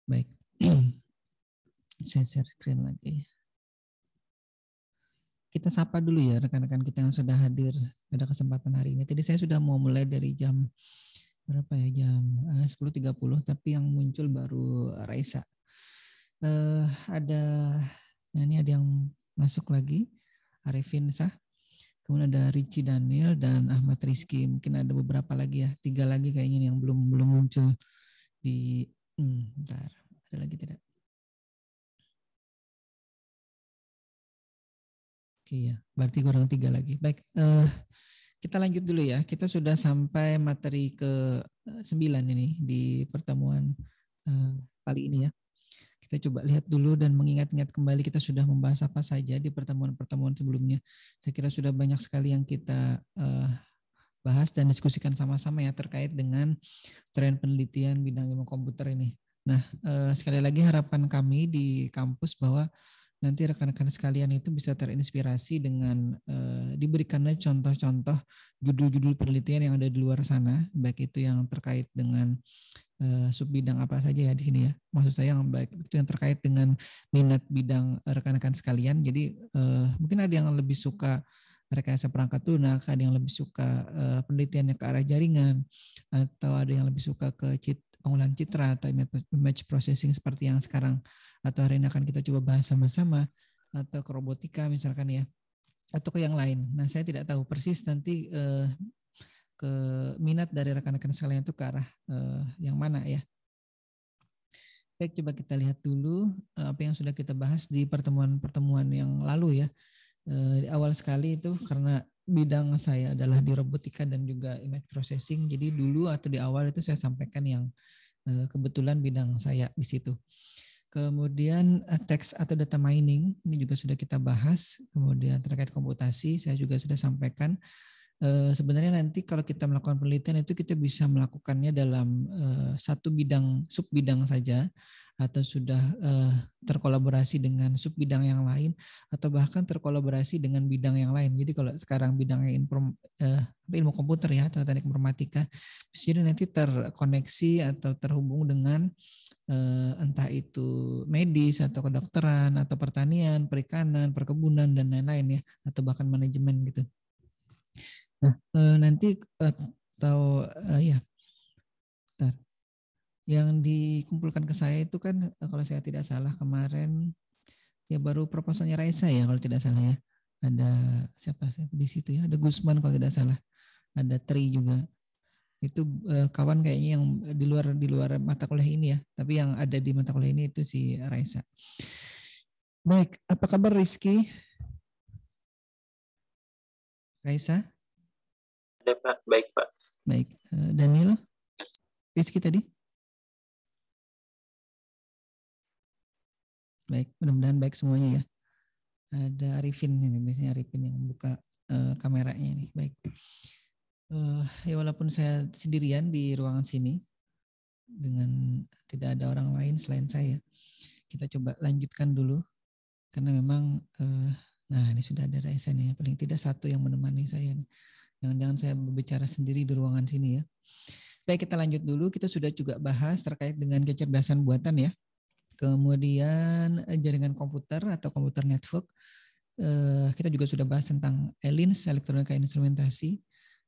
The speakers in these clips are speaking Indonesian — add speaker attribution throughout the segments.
Speaker 1: Baik, saya share screen lagi. Kita sapa dulu ya rekan-rekan kita yang sudah hadir pada kesempatan hari ini. Tadi saya sudah mau mulai dari jam berapa ya, jam 10.30, tapi yang muncul baru Raisa. Ada, nah ini ada yang masuk lagi, Arifin Sah, kemudian ada Richie Daniel dan Ahmad Rizky. Mungkin ada beberapa lagi ya, 3 lagi kayaknya yang belum muncul di. Bentar, ada lagi tidak? Oke ya, berarti kurang 3 lagi. Baik, kita lanjut dulu ya. Kita sudah sampai materi ke-9 ini di pertemuan kali ini ya. Kita coba lihat dulu dan mengingat-ingat kembali kita sudah membahas apa saja di pertemuan-pertemuan sebelumnya. Saya kira sudah banyak sekali yang kita bahas dan diskusikan sama-sama ya terkait dengan tren penelitian bidang ilmu komputer ini. Nah, sekali lagi harapan kami di kampus bahwa nanti rekan-rekan sekalian itu bisa terinspirasi dengan diberikannya contoh-contoh judul-judul penelitian yang ada di luar sana, baik itu yang terkait dengan sub bidang apa saja ya di sini ya. Maksud saya yang baik itu yang terkait dengan minat bidang rekan-rekan sekalian. Jadi mungkin ada yang lebih suka rekayasa perangkat lunak, ada yang lebih suka penelitiannya ke arah jaringan, atau ada yang lebih suka ke pengolahan citra atau image processing seperti yang sekarang atau hari ini akan kita coba bahas sama-sama, atau ke robotika misalkan ya, atau ke yang lain. Nah, saya tidak tahu persis nanti ke minat dari rekan-rekan sekalian itu ke arah yang mana ya. Baik, coba kita lihat dulu apa yang sudah kita bahas di pertemuan-pertemuan yang lalu ya. Di awal sekali itu karena bidang saya adalah di robotika dan juga image processing. Jadi dulu atau di awal itu saya sampaikan yang kebetulan bidang saya di situ. Kemudian teks atau data mining ini juga sudah kita bahas. Kemudian terkait komputasi saya juga sudah sampaikan. Sebenarnya nanti kalau kita melakukan penelitian itu kita bisa melakukannya dalam satu bidang, sub bidang saja, atau sudah terkolaborasi dengan sub bidang yang lain, atau bahkan terkolaborasi dengan bidang yang lain. Jadi kalau sekarang bidangnya ilmu komputer ya atau teknik informatika, jadi nanti terkoneksi atau terhubung dengan entah itu medis atau kedokteran atau pertanian, perikanan, perkebunan dan lain-lain ya, atau bahkan manajemen gitu. Nah, nanti atau ya, bentar. Yang dikumpulkan ke saya itu kan kalau saya tidak salah kemarin ya baru proposalnya Raisa ya kalau tidak salah ya. Ada siapa sih di situ ya? Ada Gusman kalau tidak salah. Ada Tri juga. Itu kawan kayaknya yang di luar mata kuliah ini ya. Tapi yang ada di mata kuliah ini itu si Raisa. Baik, apa kabar Rizky? Raisa?
Speaker 2: Ada Pak, baik Pak.
Speaker 1: Baik, Daniel? Rizky tadi? Baik, mudah-mudahan baik semuanya ya. Ada Arifin ini, biasanya Arifin yang buka kameranya ini. Baik. Ya walaupun saya sendirian di ruangan sini dengan tidak ada orang lain selain saya, kita coba lanjutkan dulu karena memang nah ini sudah ada Raisa nih, paling tidak satu yang menemani saya nih. Jangan-jangan saya berbicara sendiri di ruangan sini ya. Baik, kita lanjut dulu. Kita sudah juga bahas terkait dengan kecerdasan buatan ya. Kemudian jaringan komputer atau komputer network. Kita juga sudah bahas tentang ELINS, elektronika instrumentasi.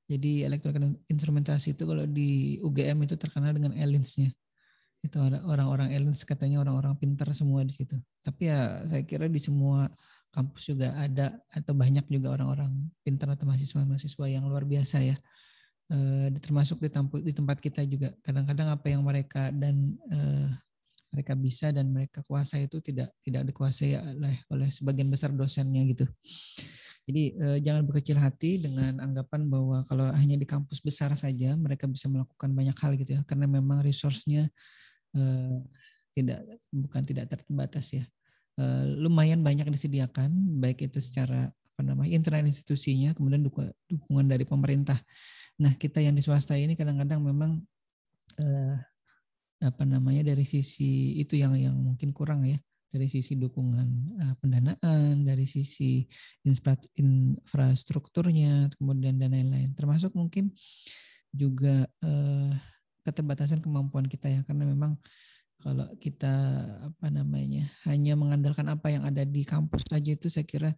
Speaker 1: Jadi elektronika instrumentasi itu kalau di UGM itu terkenal dengan ELINS-nya. Itu orang-orang ELINS katanya orang-orang pintar semua di situ. Tapi ya saya kira di semua kampus juga ada atau banyak juga orang-orang pintar atau mahasiswa-mahasiswa yang luar biasa ya. Termasuk di tempat kita juga. Kadang-kadang apa yang mereka mereka bisa dan mereka kuasai itu tidak dikuasai oleh sebagian besar dosennya gitu. Jadi jangan berkecil hati dengan anggapan bahwa kalau hanya di kampus besar saja mereka bisa melakukan banyak hal gitu ya, karena memang resource-nya bukan tidak terbatas ya. Lumayan banyak disediakan, baik itu secara internal institusinya, kemudian dukungan dari pemerintah. Nah, kita yang di swasta ini kadang-kadang memang dari sisi itu yang mungkin kurang ya, dari sisi dukungan pendanaan, dari sisi infrastrukturnya, kemudian dan lain-lain. Termasuk mungkin juga keterbatasan kemampuan kita ya, karena memang Kalau kita hanya mengandalkan apa yang ada di kampus saja itu saya kira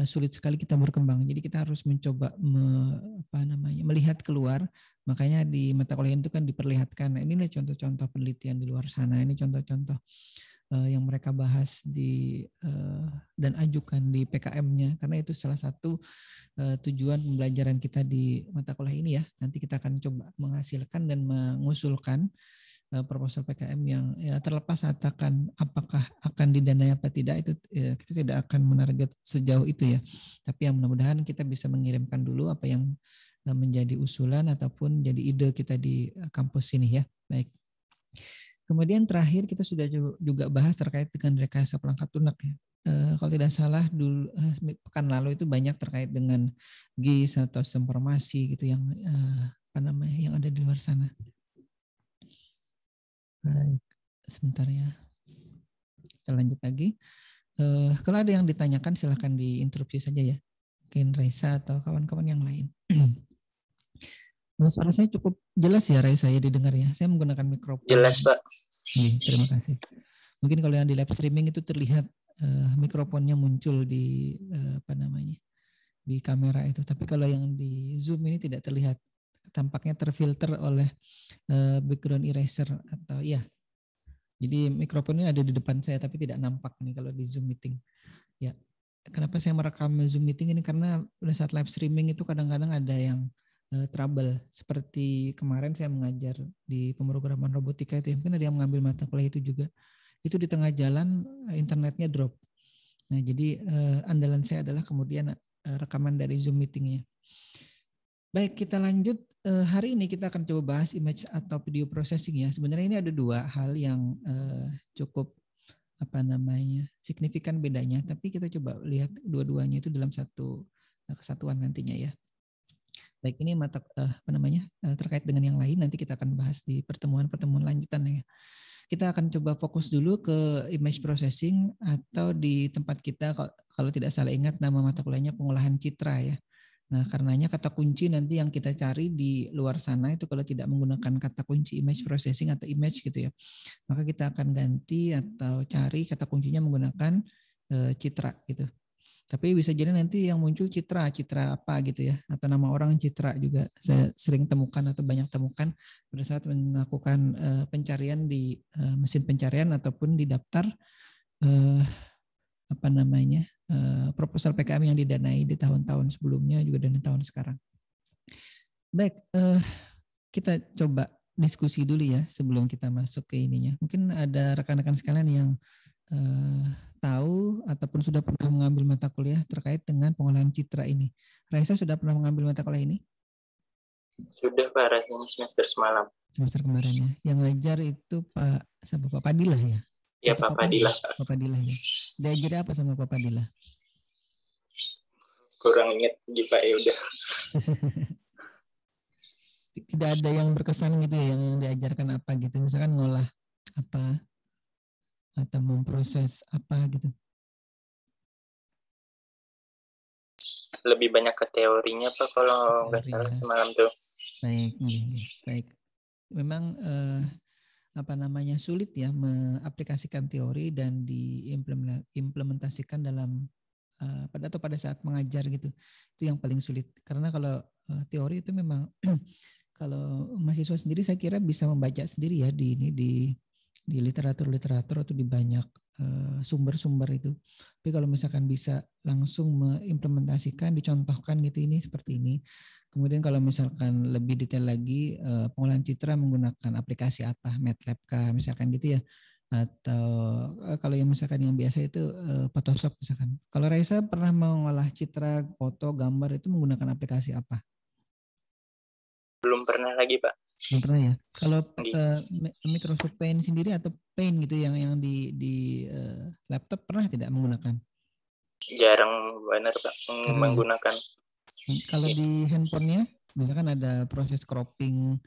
Speaker 1: sulit sekali kita berkembang. Jadi kita harus mencoba melihat keluar. Makanya di mata kuliah itu kan diperlihatkan. Nah, ini contoh-contoh penelitian di luar sana. Ini contoh-contoh yang mereka bahas dan ajukan di PKM-nya, karena itu salah satu tujuan pembelajaran kita di mata kuliah ini ya. Nanti kita akan coba menghasilkan dan mengusulkan proposal PKM yang ya, terlepas apakah akan didanai apa tidak, itu ya, kita tidak akan menarget sejauh itu ya. Tapi yang mudah-mudahan kita bisa mengirimkan dulu apa yang menjadi usulan ataupun jadi ide kita di kampus ini ya. Baik. Kemudian terakhir kita sudah juga bahas terkait dengan rekayasa perangkat lunak ya. Kalau tidak salah dulu pekan lalu itu banyak terkait dengan GIS atau sistem informasi gitu yang yang ada di luar sana. Baik, sebentar ya. Kita lanjut lagi. Kalau ada yang ditanyakan silahkan diinterupsi saja ya. Mungkin Raisa atau kawan-kawan yang lain. Suara saya cukup jelas ya Raisa ya didengar ya. Saya menggunakan mikrofon.
Speaker 2: Jelas Pak.
Speaker 1: Terima kasih. Mungkin kalau yang di live streaming itu terlihat mikrofonnya muncul di di kamera itu. Tapi kalau yang di Zoom ini tidak terlihat. Tampaknya terfilter oleh background eraser atau ya. Jadi mikrofonnya ada di depan saya tapi tidak nampak nih kalau di Zoom meeting. Ya. Kenapa saya merekam Zoom meeting ini, karena pada saat live streaming itu kadang-kadang ada yang trouble. Seperti kemarin saya mengajar di pemrograman robotika itu, mungkin ada yang mengambil mata kuliah itu juga. Itu di tengah jalan internetnya drop. Nah, jadi andalan saya adalah kemudian rekaman dari Zoom meetingnya. Baik, kita lanjut. Hari ini kita akan coba bahas image atau video processing ya. Sebenarnya ini ada dua hal yang cukup signifikan bedanya, tapi kita coba lihat dua-duanya itu dalam satu kesatuan nantinya ya. Baik, ini terkait dengan yang lain nanti kita akan bahas di pertemuan-pertemuan lanjutan ya. Kita akan coba fokus dulu ke image processing, atau di tempat kita kalau tidak salah ingat nama mata kuliahnya pengolahan citra ya. Nah, karenanya kata kunci nanti yang kita cari di luar sana itu kalau tidak menggunakan kata kunci image processing atau image gitu ya, maka kita akan ganti atau cari kata kuncinya menggunakan citra gitu. Tapi bisa jadi nanti yang muncul citra apa gitu ya, atau nama orang Citra juga saya sering temukan atau banyak temukan pada saat melakukan pencarian di mesin pencarian ataupun di daftar proposal PKM yang didanai di tahun-tahun sebelumnya juga dan di tahun sekarang. Baik, kita coba diskusi dulu ya sebelum kita masuk ke ininya. Mungkin ada rekan-rekan sekalian yang tahu ataupun sudah pernah mengambil mata kuliah terkait dengan pengolahan citra ini. Raisa sudah pernah mengambil mata kuliah ini?
Speaker 2: Sudah Pak, rasanya semester semalam.
Speaker 1: Semester kemarin ya. Yang ngajar itu Pak Padilah ya?
Speaker 2: Ya Pak Padilah.
Speaker 1: Pak Padilah ya. Diajar apa sama Pak Padilah?
Speaker 2: Kurang ingat Pak, ya udah.
Speaker 1: Tidak ada yang berkesan gitu ya, yang diajarkan apa gitu, misalkan ngolah apa atau memproses apa gitu.
Speaker 2: Lebih banyak ke teorinya Pak kalau nggak salah semalam tuh.
Speaker 1: Baik. Memang sulit ya mengaplikasikan teori dan diimplementasikan dalam pada saat mengajar gitu. Itu yang paling sulit, karena kalau teori itu memang kalau mahasiswa sendiri saya kira bisa membaca sendiri ya di literatur atau di banyak sumber-sumber itu. Tapi kalau misalkan bisa langsung mengimplementasikan, dicontohkan gitu, ini seperti ini. Kemudian kalau misalkan lebih detail lagi, pengolahan citra menggunakan aplikasi apa, MATLAB kah misalkan gitu ya. Atau kalau yang misalkan yang biasa itu Photoshop misalkan. Kalau Raisa pernah mengolah citra, foto, gambar itu menggunakan aplikasi apa?
Speaker 2: Belum pernah lagi Pak.
Speaker 1: Belum pernah ya. Kalau Microsoft Paint sendiri atau Paint gitu yang di laptop pernah tidak menggunakan?
Speaker 2: Jarang benar Pak menggunakan.
Speaker 1: Kalau di handphonenya misalkan ada proses cropping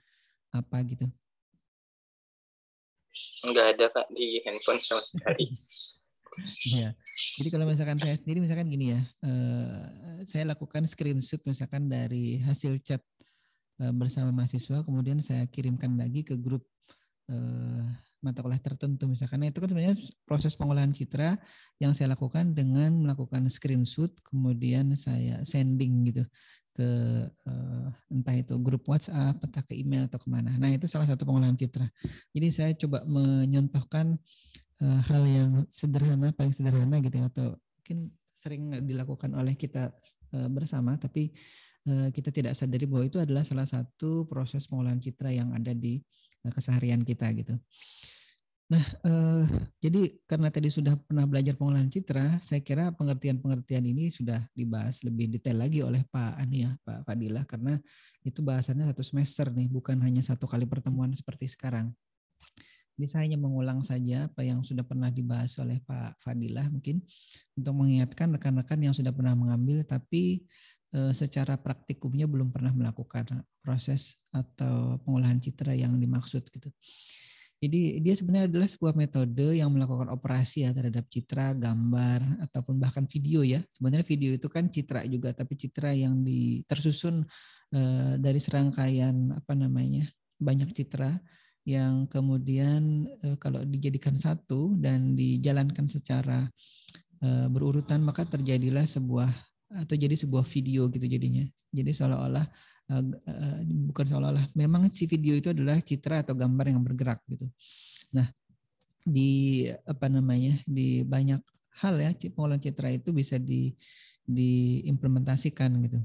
Speaker 1: apa gitu?
Speaker 2: Enggak ada Pak di handphone sama sekali.
Speaker 1: Ya, jadi kalau misalkan saya sendiri misalkan gini ya, saya lakukan screenshot misalkan dari hasil chat bersama mahasiswa, kemudian saya kirimkan lagi ke grup mata kuliah tertentu misalkan. Nah, itu kan sebenarnya proses pengolahan citra yang saya lakukan dengan melakukan screenshot, kemudian saya sending gitu ke entah itu grup WhatsApp, entah ke email atau kemana. Nah, itu salah satu pengolahan citra. Jadi saya coba menyontohkan hal yang sederhana, paling sederhana gitu, atau mungkin sering dilakukan oleh kita bersama, tapi kita tidak sadari bahwa itu adalah salah satu proses pengolahan citra yang ada di keseharian kita gitu. Nah, jadi karena tadi sudah pernah belajar pengolahan citra, saya kira pengertian-pengertian ini sudah dibahas lebih detail lagi oleh Pak Ani ya, Pak Fadilah, karena itu bahasannya 1 semester nih, bukan hanya 1 kali pertemuan seperti sekarang. Jadi saya hanya mengulang saja apa yang sudah pernah dibahas oleh Pak Fadilah mungkin untuk mengingatkan rekan-rekan yang sudah pernah mengambil tapi secara praktikumnya belum pernah melakukan proses atau pengolahan citra yang dimaksud gitu. Jadi dia sebenarnya adalah sebuah metode yang melakukan operasi ya terhadap citra, gambar, ataupun bahkan video ya. Sebenarnya video itu kan citra juga, tapi citra yang tersusun dari serangkaian banyak citra yang kemudian kalau dijadikan satu dan dijalankan secara berurutan maka terjadilah sebuah video gitu jadinya. Jadi seolah-olah bukan seolah-olah, memang si video itu adalah citra atau gambar yang bergerak gitu. Nah, di di banyak hal ya pengolahan citra itu bisa diimplementasikan gitu.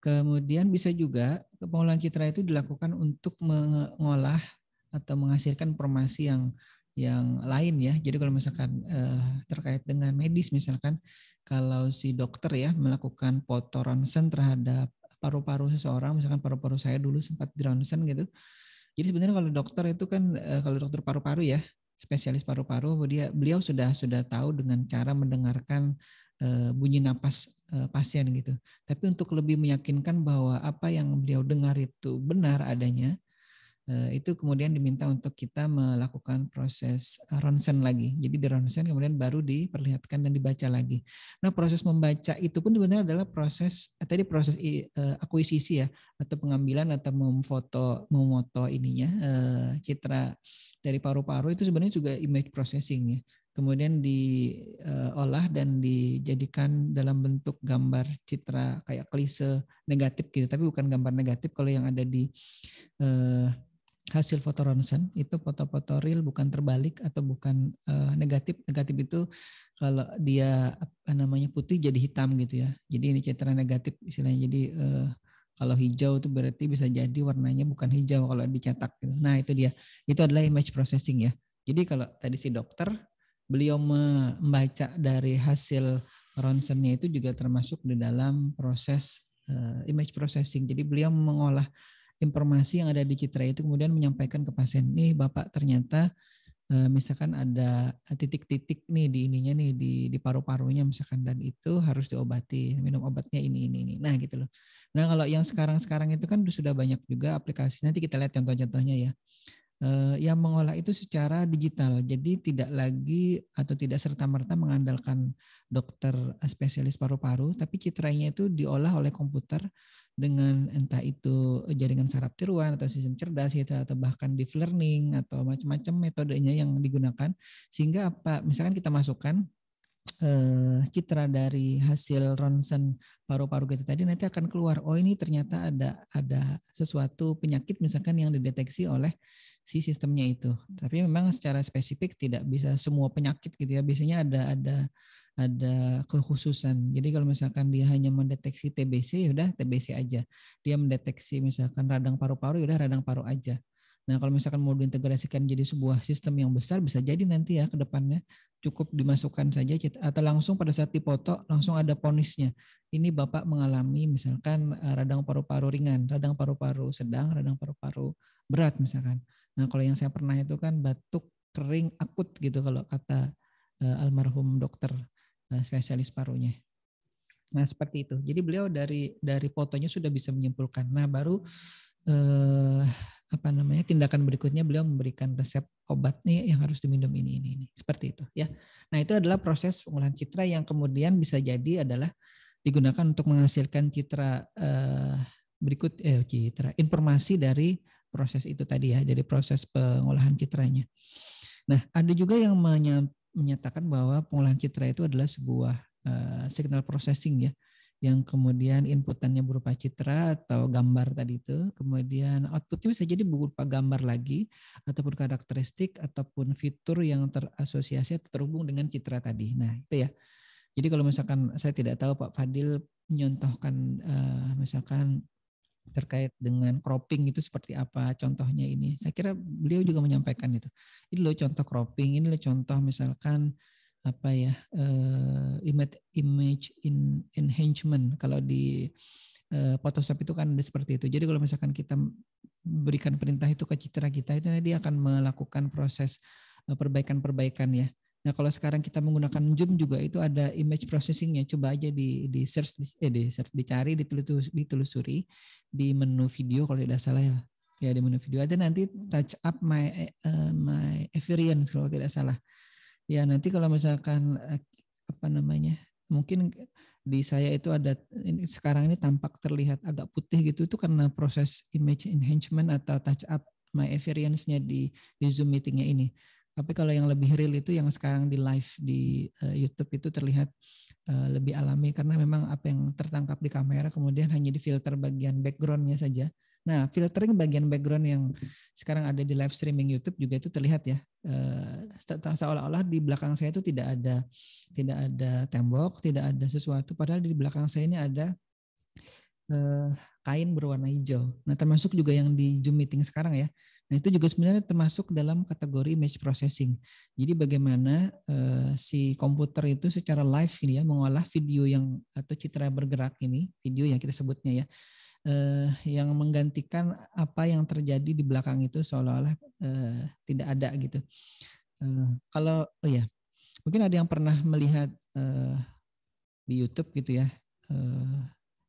Speaker 1: Kemudian bisa juga pengolahan citra itu dilakukan untuk mengolah atau menghasilkan informasi yang lain ya. Jadi kalau misalkan terkait dengan medis misalkan, kalau si dokter ya melakukan foto ronsen terhadap paru-paru seseorang, misalkan paru-paru saya dulu sempat di ronsen gitu. Jadi sebenarnya kalau dokter itu kan kalau dokter paru-paru ya, spesialis paru-paru, beliau sudah tahu dengan cara mendengarkan bunyi napas pasien gitu. Tapi untuk lebih meyakinkan bahwa apa yang beliau dengar itu benar adanya, itu kemudian diminta untuk kita melakukan proses ronsen lagi. Jadi di ronsen kemudian baru diperlihatkan dan dibaca lagi. Nah, proses membaca itu pun sebenarnya adalah proses akuisisi ya, atau pengambilan atau memoto ininya citra dari paru-paru itu sebenarnya juga image processing ya. Kemudian diolah dan dijadikan dalam bentuk gambar citra kayak klise negatif gitu, tapi bukan gambar negatif kalau yang ada di hasil foto ronsen itu foto-foto real, bukan terbalik atau bukan negatif. Negatif itu kalau dia putih jadi hitam gitu ya. Jadi ini citra negatif istilahnya. Jadi kalau hijau itu berarti bisa jadi warnanya bukan hijau kalau dicetak gitu. Nah, itu dia. Itu adalah image processing ya. Jadi kalau tadi si dokter beliau membaca dari hasil ronsennya itu juga termasuk di dalam proses image processing. Jadi beliau mengolah informasi yang ada di citra itu kemudian menyampaikan ke pasien, nih Bapak ternyata misalkan ada titik-titik nih di ininya nih di paru-parunya misalkan, dan itu harus diobati, minum obatnya ini. Nah gitu loh. Nah kalau yang sekarang itu kan sudah banyak juga aplikasi, nanti kita lihat contoh-contohnya ya. Yang mengolah itu secara digital, jadi tidak lagi atau tidak serta-merta mengandalkan dokter spesialis paru-paru, tapi citranya itu diolah oleh komputer dengan entah itu jaringan saraf tiruan atau sistem cerdas gitu, atau bahkan deep learning atau macam-macam metodenya yang digunakan, sehingga misalkan kita masukkan citra dari hasil ronsen paru-paru gitu tadi, nanti akan keluar, oh ini ternyata ada sesuatu penyakit misalkan yang dideteksi oleh si sistemnya itu. Tapi memang secara spesifik tidak bisa semua penyakit gitu ya. Biasanya ada kekhususan. Jadi kalau misalkan dia hanya mendeteksi TBC, ya udah TBC aja. Dia mendeteksi misalkan radang paru-paru, ya udah radang paru aja. Nah, kalau misalkan mau diintegrasikan jadi sebuah sistem yang besar, bisa jadi nanti ya ke depannya cukup dimasukkan saja atau langsung pada saat dipoto langsung ada ponisnya. Ini Bapak mengalami misalkan radang paru-paru ringan, radang paru-paru sedang, radang paru-paru berat misalkan. Nah, kalau yang saya pernah itu kan batuk kering akut gitu kalau kata almarhum dokter spesialis parunya. Nah, seperti itu. Jadi beliau dari fotonya sudah bisa menyimpulkan. Nah, baru tindakan berikutnya beliau memberikan resep obat nih yang harus diminum ini. Seperti itu ya. Nah, itu adalah proses pengolahan citra yang kemudian bisa jadi adalah digunakan untuk menghasilkan citra informasi dari proses itu tadi ya, dari proses pengolahan citranya. Nah, ada juga yang menyatakan bahwa pengolahan citra itu adalah sebuah signal processing ya, yang kemudian inputannya berupa citra atau gambar tadi itu, kemudian outputnya bisa jadi berupa gambar lagi, ataupun karakteristik, ataupun fitur yang terasosiasi atau terhubung dengan citra tadi. Nah itu ya. Jadi kalau misalkan saya tidak tahu Pak Fadil menyontohkan misalkan terkait dengan cropping itu seperti apa contohnya ini. Saya kira beliau juga menyampaikan itu. Ini loh contoh cropping, ini loh contoh misalkan apa ya image enhancement kalau di Photoshop itu kan ada seperti itu. Jadi kalau misalkan kita berikan perintah itu ke citra kita, itu dia akan melakukan proses perbaikan-perbaikan ya. Nah kalau sekarang kita menggunakan Zoom juga itu ada image processingnya. Coba aja di search, dicari, ditelusuri di menu video kalau tidak salah ya. Ya di menu video ada nanti touch up my experience kalau tidak salah. Ya nanti kalau misalkan apa namanya mungkin di saya itu ada sekarang ini tampak terlihat agak putih gitu itu karena proses image enhancement atau touch up my experience-nya di Zoom meeting-nya ini. Tapi kalau yang lebih real itu yang sekarang di live di YouTube itu terlihat lebih alami karena memang apa yang tertangkap di kamera kemudian hanya di filter bagian background-nya saja. Nah, filtering bagian background yang sekarang ada di live streaming YouTube juga itu terlihat ya. Seolah-olah di belakang saya itu tidak ada tembok, tidak ada sesuatu. Padahal di belakang saya ini ada kain berwarna hijau. Nah, termasuk juga yang di Zoom meeting sekarang ya. Nah, itu juga sebenarnya termasuk dalam kategori image processing. Jadi bagaimana si komputer itu secara live ini ya mengolah video yang atau citra bergerak ini, video yang kita sebutnya ya. Yang menggantikan apa yang terjadi di belakang itu seolah-olah tidak ada gitu. Kalau mungkin ada yang pernah melihat di YouTube gitu ya,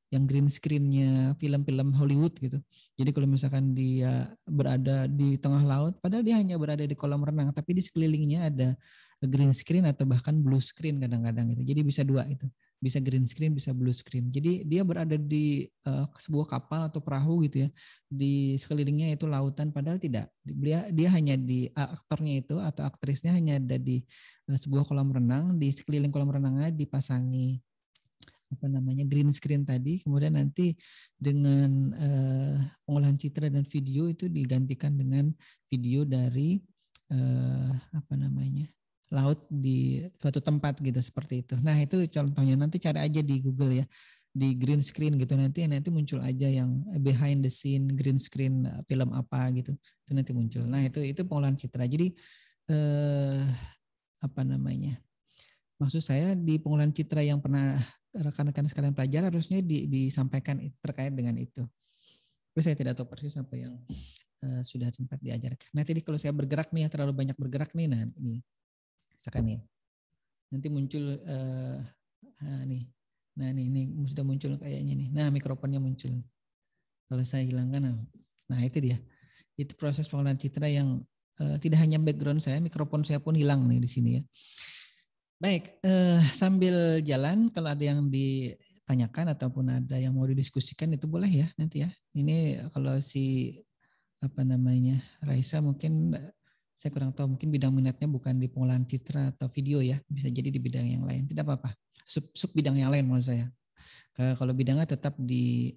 Speaker 1: yang green screen-nya film-film Hollywood gitu. Jadi kalau misalkan dia berada di tengah laut, padahal dia hanya berada di kolam renang, tapi di sekelilingnya ada green screen atau bahkan blue screen kadang-kadang gitu. Jadi bisa dua itu. Bisa green screen, bisa blue screen. Jadi dia berada di sebuah kapal atau perahu gitu ya. Di sekelilingnya itu lautan, padahal tidak. Dia hanya di aktornya itu atau aktrisnya hanya ada di sebuah kolam renang. Di sekeliling kolam renangnya dipasangi green screen tadi. Kemudian nanti dengan pengolahan citra dan video itu digantikan dengan video dari laut di suatu tempat gitu seperti itu. Nah itu contohnya nanti cari aja di Google ya di green screen gitu nanti muncul aja yang behind the scene green screen film apa gitu itu nanti muncul. Nah itu pengolahan citra. Jadi maksud saya di pengolahan citra yang pernah rekan-rekan sekalian pelajari harusnya disampaikan terkait dengan itu. Tapi saya tidak tahu persis apa yang sudah sempat diajarkan. Nah tadi kalau saya bergerak nih terlalu banyak bergerak nih, nah ini misalkan nih nanti muncul ini sudah muncul kayaknya nih. Nah mikrofonnya muncul. Kalau saya hilangkan, nah itu dia. Itu proses pengolahan citra yang tidak hanya background saya, mikrofon saya pun hilang nih di sini ya. Baik, sambil jalan kalau ada yang ditanyakan ataupun ada yang mau didiskusikan itu boleh ya nanti ya. Ini kalau si Raisa mungkin saya kurang tahu, mungkin bidang minatnya bukan di pengolahan citra atau video ya, bisa jadi di bidang yang lain. Tidak apa-apa, sub bidang yang lain menurut saya. Kalau bidangnya tetap di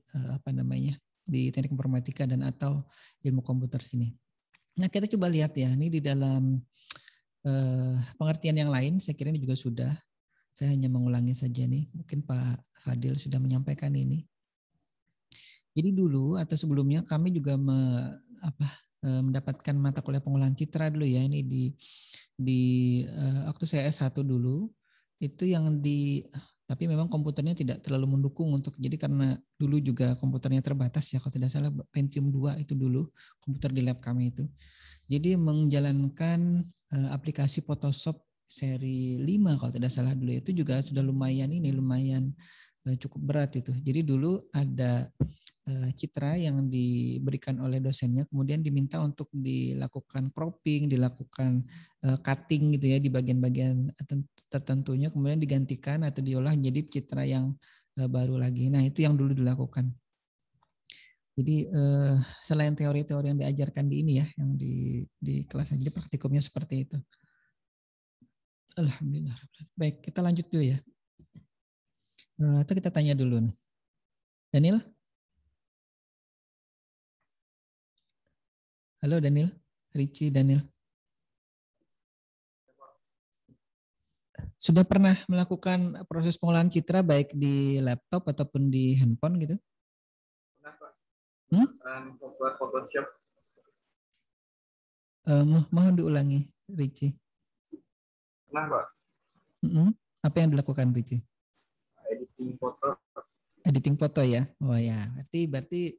Speaker 1: di teknik informatika dan atau ilmu komputer sini. Nah kita coba lihat ya, ini di dalam pengertian yang lain, saya kira ini juga sudah. Saya hanya mengulangi saja nih, mungkin Pak Fadil sudah menyampaikan ini. Jadi dulu atau sebelumnya kami juga mendapatkan mata kuliah pengolahan citra dulu ya, ini di waktu saya S1 dulu itu yang tapi memang komputernya tidak terlalu mendukung untuk, jadi karena dulu juga komputernya terbatas ya, kalau tidak salah Pentium 2 itu dulu komputer di lab kami itu. Jadi menjalankan aplikasi Photoshop seri 5 kalau tidak salah dulu itu juga sudah lumayan cukup berat itu. Jadi dulu ada citra yang diberikan oleh dosennya, kemudian diminta untuk dilakukan cropping, dilakukan cutting gitu ya di bagian-bagian tertentunya, kemudian digantikan atau diolah jadi citra yang baru lagi. Nah itu yang dulu dilakukan. Jadi selain teori-teori yang diajarkan di ini ya, yang di kelas, jadi praktikumnya seperti itu. Alhamdulillah. Baik, kita lanjut dulu ya. Atau kita tanya dulu nih. Daniel? Halo Daniel, Richie Daniel. Sudah pernah melakukan proses pengolahan citra baik di laptop ataupun di handphone gitu?
Speaker 2: Pernah, Pak.
Speaker 1: Hmm?
Speaker 2: Buat Photoshop.
Speaker 1: Mohon diulangi, Richie.
Speaker 2: Pernah, Pak.
Speaker 1: Apa yang dilakukan, Richie?
Speaker 2: Editing foto.
Speaker 1: Editing foto ya. Oh ya, berarti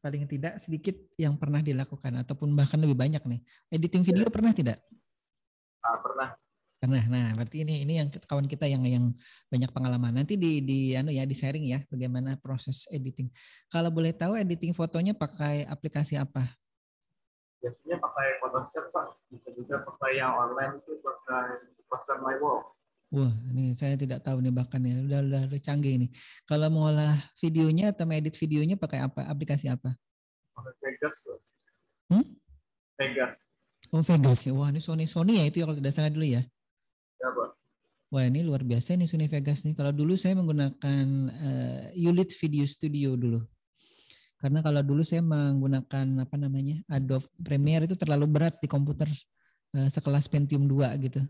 Speaker 1: paling tidak sedikit yang pernah dilakukan ataupun bahkan lebih banyak nih. Editing video
Speaker 2: Ya.
Speaker 1: pernah tidak?
Speaker 2: Pernah.
Speaker 1: Pernah. Nah, berarti ini yang kawan kita yang banyak pengalaman. Nanti di sharing ya bagaimana proses editing. Kalau boleh tahu editing fotonya pakai aplikasi apa?
Speaker 2: Biasanya pakai Photoshop, Pak. Bisa juga pakai yang online itu pakai My Wall.
Speaker 1: Wah, ini saya tidak tahu nih bahkan ya. Udah canggih ini. Kalau mengolah videonya atau mengedit videonya pakai apa? Aplikasi apa?
Speaker 2: Pakai Vegas.
Speaker 1: Hmm?
Speaker 2: Vegas.
Speaker 1: Oh, Vegas. Wah, ini Sony ya itu ya kalau tidak salah dulu ya.
Speaker 2: Ya, Pak.
Speaker 1: Wah, ini luar biasa nih Sony Vegas nih. Kalau dulu saya menggunakan Ulit Video Studio dulu. Karena kalau dulu saya menggunakan Adobe Premiere itu terlalu berat di komputer sekelas Pentium 2 gitu.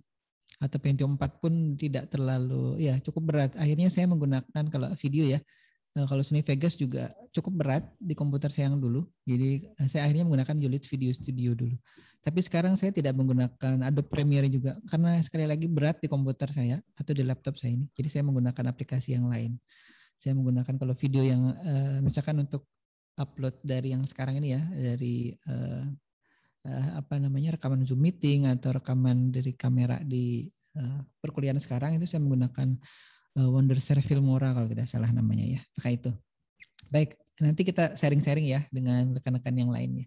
Speaker 1: Atau Pentium 4 pun tidak terlalu, ya cukup berat. Akhirnya saya menggunakan kalau video ya, kalau Sony Vegas juga cukup berat di komputer saya yang dulu. Jadi saya akhirnya menggunakan Ulit Video Studio dulu. Tapi sekarang saya tidak menggunakan Adobe Premiere juga karena sekali lagi berat di komputer saya atau di laptop saya ini. Jadi saya menggunakan aplikasi yang lain. Saya menggunakan kalau video yang misalkan untuk upload dari yang sekarang ini ya, dari rekaman Zoom meeting atau rekaman dari kamera di perkuliahan sekarang itu saya menggunakan Wondershare Filmora kalau tidak salah namanya ya, pakai itu. Baik, nanti kita sharing-sharing ya dengan rekan-rekan yang lainnya.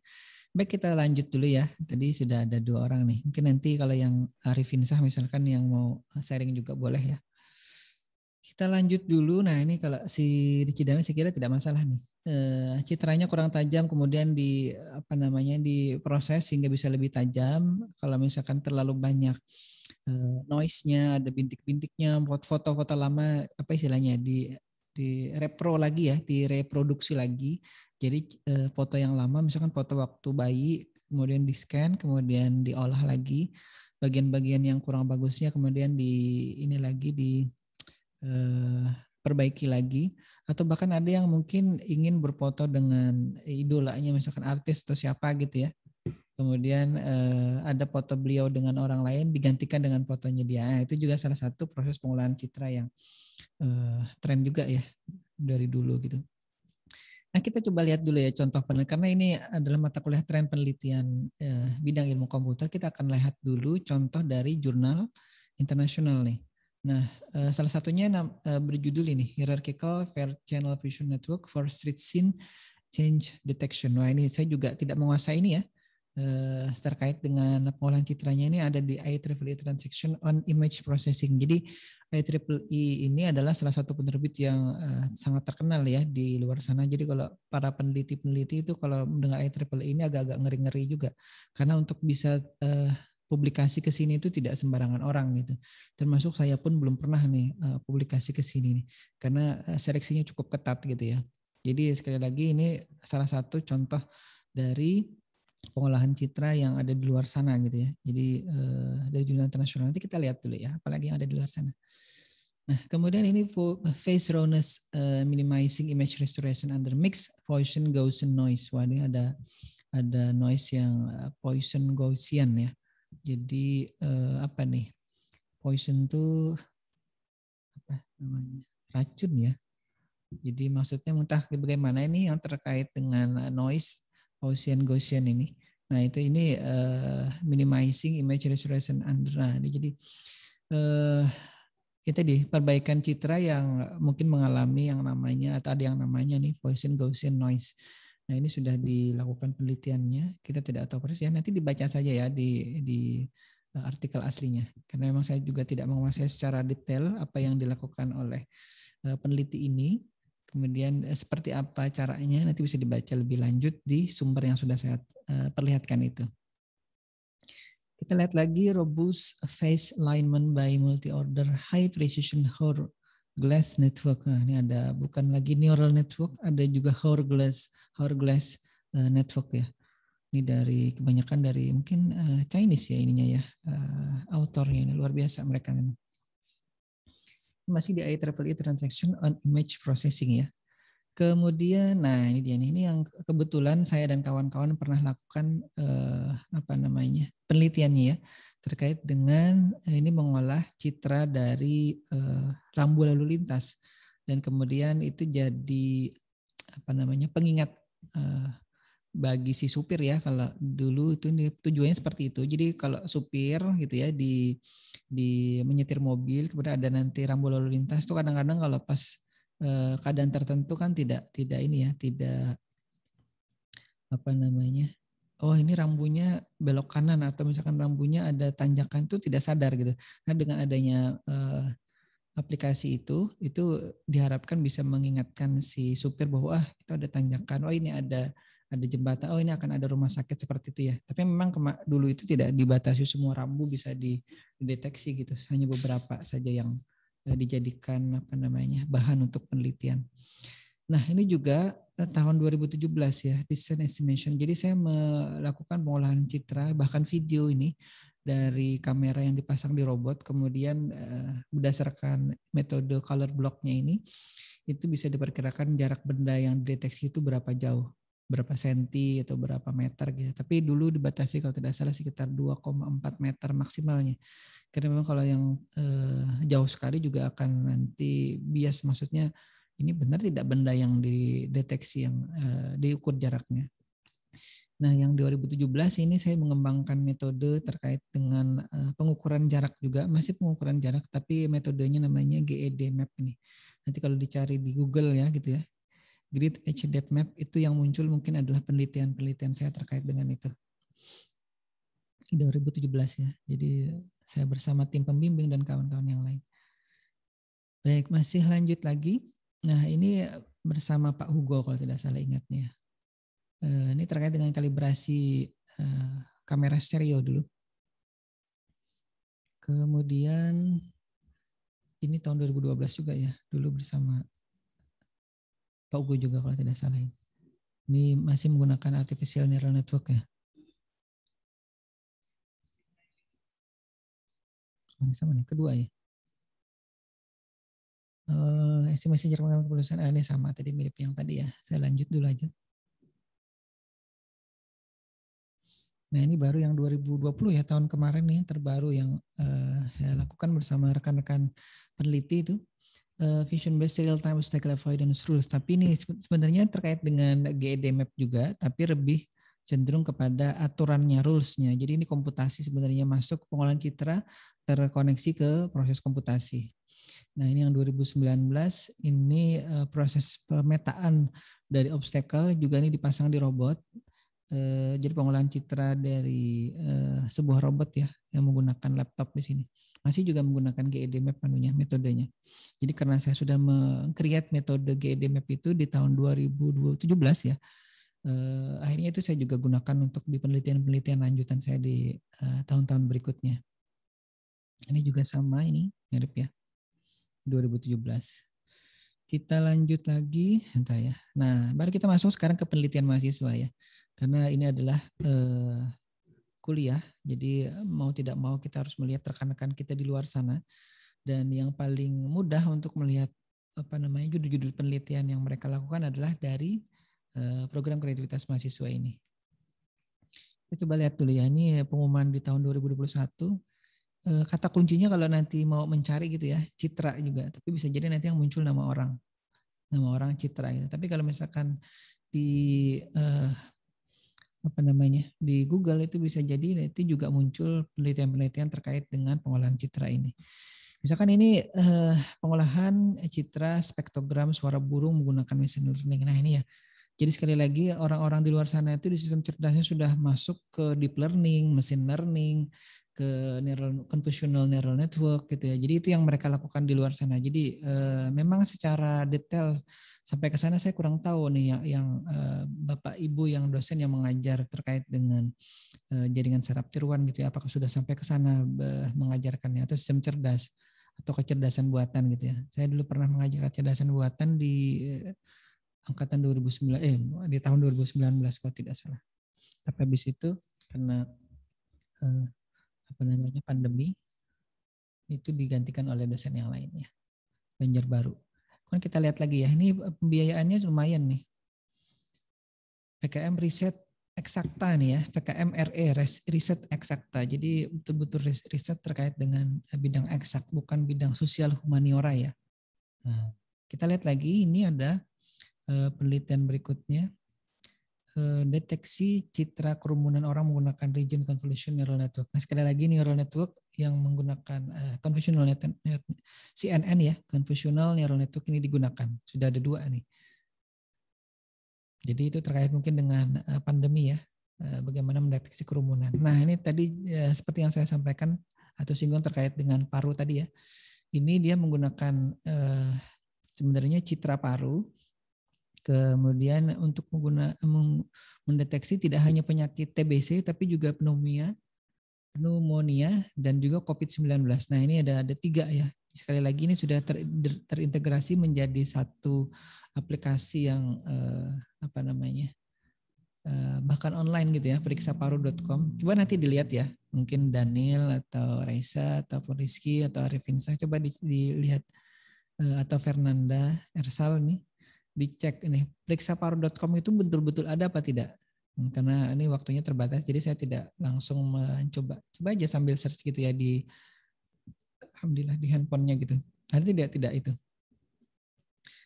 Speaker 1: Baik, kita lanjut dulu ya. Tadi sudah ada 2 orang nih. Mungkin nanti kalau yang Arifin Sah misalkan yang mau sharing juga boleh ya. Kita lanjut dulu. Nah ini kalau si Cidangan saya kira tidak masalah nih. Citranya kurang tajam, kemudian diproses sehingga bisa lebih tajam. Kalau misalkan terlalu banyak noise-nya, ada bintik-bintiknya, foto-foto lama apa istilahnya di repro lagi ya, direproduksi lagi. Jadi foto yang lama, misalkan foto waktu bayi, kemudian di scan, kemudian diolah lagi. Bagian-bagian yang kurang bagusnya kemudian perbaiki lagi, atau bahkan ada yang mungkin ingin berfoto dengan idolanya misalkan artis atau siapa gitu ya, kemudian ada foto beliau dengan orang lain digantikan dengan fotonya dia. Nah, itu juga salah satu proses pengolahan citra yang tren juga ya dari dulu gitu. Nah, kita coba lihat dulu ya contoh penelitian, karena ini adalah mata kuliah tren penelitian bidang ilmu komputer. Kita akan lihat dulu contoh dari jurnal internasional nih. Nah, salah satunya berjudul ini Hierarchical Fair Channel Fusion Network for Street Scene Change Detection. Wah, ini saya juga tidak menguasai ini ya. Terkait dengan pengolahan citranya ini ada di IEEE Transaction on Image Processing. Jadi IEEE ini adalah salah satu penerbit yang sangat terkenal ya di luar sana. Jadi kalau para peneliti-peneliti itu kalau mendengar IEEE ini agak-agak ngeri-ngeri juga. Karena untuk bisa publikasi ke sini itu tidak sembarangan orang gitu. Termasuk saya pun belum pernah nih publikasi ke sini nih. Karena seleksinya cukup ketat gitu ya. Jadi sekali lagi ini salah satu contoh dari pengolahan citra yang ada di luar sana gitu ya. Jadi dari jurnal internasional nanti kita lihat dulu ya, apalagi yang ada di luar sana. Nah, kemudian ini phase rawness minimizing image restoration under mixed Poisson Gaussian noise. Wah, ini ada noise yang Poisson Gaussian ya. Jadi apa nih? Poison itu apa namanya? Racun ya. Jadi maksudnya entah bagaimana ini yang terkait dengan noise Poisson Gaussian ini. Nah, ini minimizing image restoration under. Nah, ini jadi itu tadi perbaikan citra yang mungkin mengalami yang namanya atau ada yang namanya nih Poisson Gaussian noise. Nah, ini sudah dilakukan penelitiannya. Kita tidak tahu persis ya. Nanti dibaca saja ya di artikel aslinya. Karena memang saya juga tidak menguasai secara detail apa yang dilakukan oleh peneliti ini. Kemudian seperti apa caranya nanti bisa dibaca lebih lanjut di sumber yang sudah saya perlihatkan itu. Kita lihat lagi robust phase alignment by multi-order high precision hourglass network. Nah, ini ada bukan lagi neural network, ada juga hourglass network ya. Ini dari kebanyakan dari mungkin Chinese ya ininya ya, autornya ini luar biasa mereka memang. Masih di IEEE transaction on image processing ya. Kemudian, nah ini dia nih, ini yang kebetulan saya dan kawan-kawan pernah lakukan penelitiannya ya terkait dengan ini mengolah citra dari rambu lalu lintas dan kemudian itu jadi pengingat bagi si supir ya. Kalau dulu itu tujuannya seperti itu. Jadi kalau supir gitu ya di menyetir mobil kemudian ada nanti rambu lalu lintas itu kadang-kadang kalau pas keadaan tertentu kan tidak ini ya, tidak oh ini rambunya belok kanan atau misalkan rambunya ada tanjakan itu tidak sadar gitu. Nah dengan adanya aplikasi itu diharapkan bisa mengingatkan si supir bahwa itu ada tanjakan, oh ini ada jembatan, oh ini akan ada rumah sakit seperti itu ya. Tapi memang dulu itu tidak dibatasi semua rambu bisa dideteksi gitu, hanya beberapa saja yang dijadikan bahan untuk penelitian. Nah ini juga tahun 2017 ya, design estimation. Jadi saya melakukan pengolahan citra bahkan video ini dari kamera yang dipasang di robot, kemudian berdasarkan metode color block-nya ini itu bisa diperkirakan jarak benda yang dideteksi itu berapa jauh, berapa senti atau berapa meter gitu. Tapi dulu dibatasi kalau tidak salah sekitar 2,4 meter maksimalnya. Karena memang kalau yang jauh sekali juga akan nanti bias, maksudnya ini benar tidak benda yang dideteksi yang diukur jaraknya. Nah, yang 2017 ini saya mengembangkan metode terkait dengan pengukuran jarak juga, masih pengukuran jarak, tapi metodenya namanya GED Map ini. Nanti kalau dicari di Google ya gitu ya, Grid Edge Depth Map itu yang muncul mungkin adalah penelitian saya terkait dengan itu. 2017 ya, jadi saya bersama tim pembimbing dan kawan-kawan yang lain. Baik, masih lanjut lagi. Nah, ini bersama Pak Hugo kalau tidak salah ingatnya. Ini terkait dengan kalibrasi kamera stereo dulu. Kemudian ini tahun 2012 juga ya, dulu bersama Pak Hugo juga kalau tidak salah. Ini masih menggunakan artificial neural network ya. Oh, ini sama nih, kedua ya. Estimasi jarak mengambil keputusan ini sama tadi, mirip yang tadi ya. Saya lanjut dulu aja. Nah ini baru yang 2020 ya, tahun kemarin nih terbaru yang saya lakukan bersama rekan-rekan peneliti itu. Vision based real time obstacle avoidance rules. Tapi ini sebenarnya terkait dengan GED Map juga, tapi lebih cenderung kepada aturannya, rulesnya. Jadi ini komputasi sebenarnya masuk pengolahan citra terkoneksi ke proses komputasi. Nah ini yang 2019 ini proses pemetaan dari obstacle juga ini dipasang di robot. Jadi pengolahan citra dari sebuah robot ya yang menggunakan laptop di sini. Masih juga menggunakan GED Map metodenya. Jadi karena saya sudah meng-create metode GED Map itu di tahun 2017 ya. Akhirnya itu saya juga gunakan untuk di penelitian-penelitian lanjutan saya di tahun-tahun berikutnya. Ini juga sama, ini mirip ya. 2017. Kita lanjut lagi, bentar ya. Nah, baru kita masuk sekarang ke penelitian mahasiswa ya. Karena ini adalah kuliah, jadi mau tidak mau kita harus melihat rekan-rekan kita di luar sana. Dan yang paling mudah untuk melihat judul-judul penelitian yang mereka lakukan adalah dari program kreativitas mahasiswa ini. Kita coba lihat dulu ya, ini pengumuman di tahun 2021. Kata kuncinya kalau nanti mau mencari gitu ya, citra juga, tapi bisa jadi nanti yang muncul nama orang citra gitu. Tapi kalau misalkan di di Google itu bisa jadi nanti juga muncul penelitian-penelitian terkait dengan pengolahan citra ini. Misalkan ini pengolahan citra spektrogram suara burung menggunakan machine learning. Nah ini ya. Jadi sekali lagi orang-orang di luar sana itu di sistem cerdasnya sudah masuk ke deep learning, machine learning, ke convolutional neural network gitu ya. Jadi itu yang mereka lakukan di luar sana. Jadi memang secara detail sampai ke sana saya kurang tahu nih yang Bapak Ibu yang dosen yang mengajar terkait dengan jaringan saraf tiruan gitu ya. Apakah sudah sampai ke sana mengajarkannya atau sistem cerdas atau kecerdasan buatan gitu ya. Saya dulu pernah mengajar kecerdasan buatan di angkatan 2009 di tahun 2019 kalau tidak salah. Tapi habis itu karena pandemi itu digantikan oleh dosen yang lainnya, Banjarbaru. Kan kita lihat lagi ya, ini pembiayaannya lumayan nih. PKM riset eksakta nih ya, PKM RE riset eksakta. Jadi betul-betul riset terkait dengan bidang eksak, bukan bidang sosial humaniora ya. Nah, kita lihat lagi ini ada penelitian berikutnya. Deteksi citra kerumunan orang menggunakan region convolution neural network. Nah, sekali lagi neural network yang menggunakan convolutional network, CNN ya, convolutional neural network ini digunakan. Sudah ada 2 nih. Jadi itu terkait mungkin dengan pandemi ya, bagaimana mendeteksi kerumunan. Nah, ini tadi seperti yang saya sampaikan atau singgung terkait dengan paru tadi ya. Ini dia menggunakan sebenarnya citra paru. Kemudian untuk mendeteksi tidak hanya penyakit TBC tapi juga pneumonia dan juga COVID-19. Nah, ini ada 3 ya. Sekali lagi ini sudah terintegrasi menjadi satu aplikasi yang bahkan online gitu ya, periksaparu.com. Coba nanti dilihat ya. Mungkin Daniel atau Raisa ataupun Rizky atau Arifin coba dilihat atau Fernanda Ersal nih. Dicek ini periksaparu.com itu betul-betul ada apa tidak, karena ini waktunya terbatas jadi saya tidak langsung mencoba aja sambil search gitu ya di alhamdulillah di handphonenya gitu, ada tidak itu.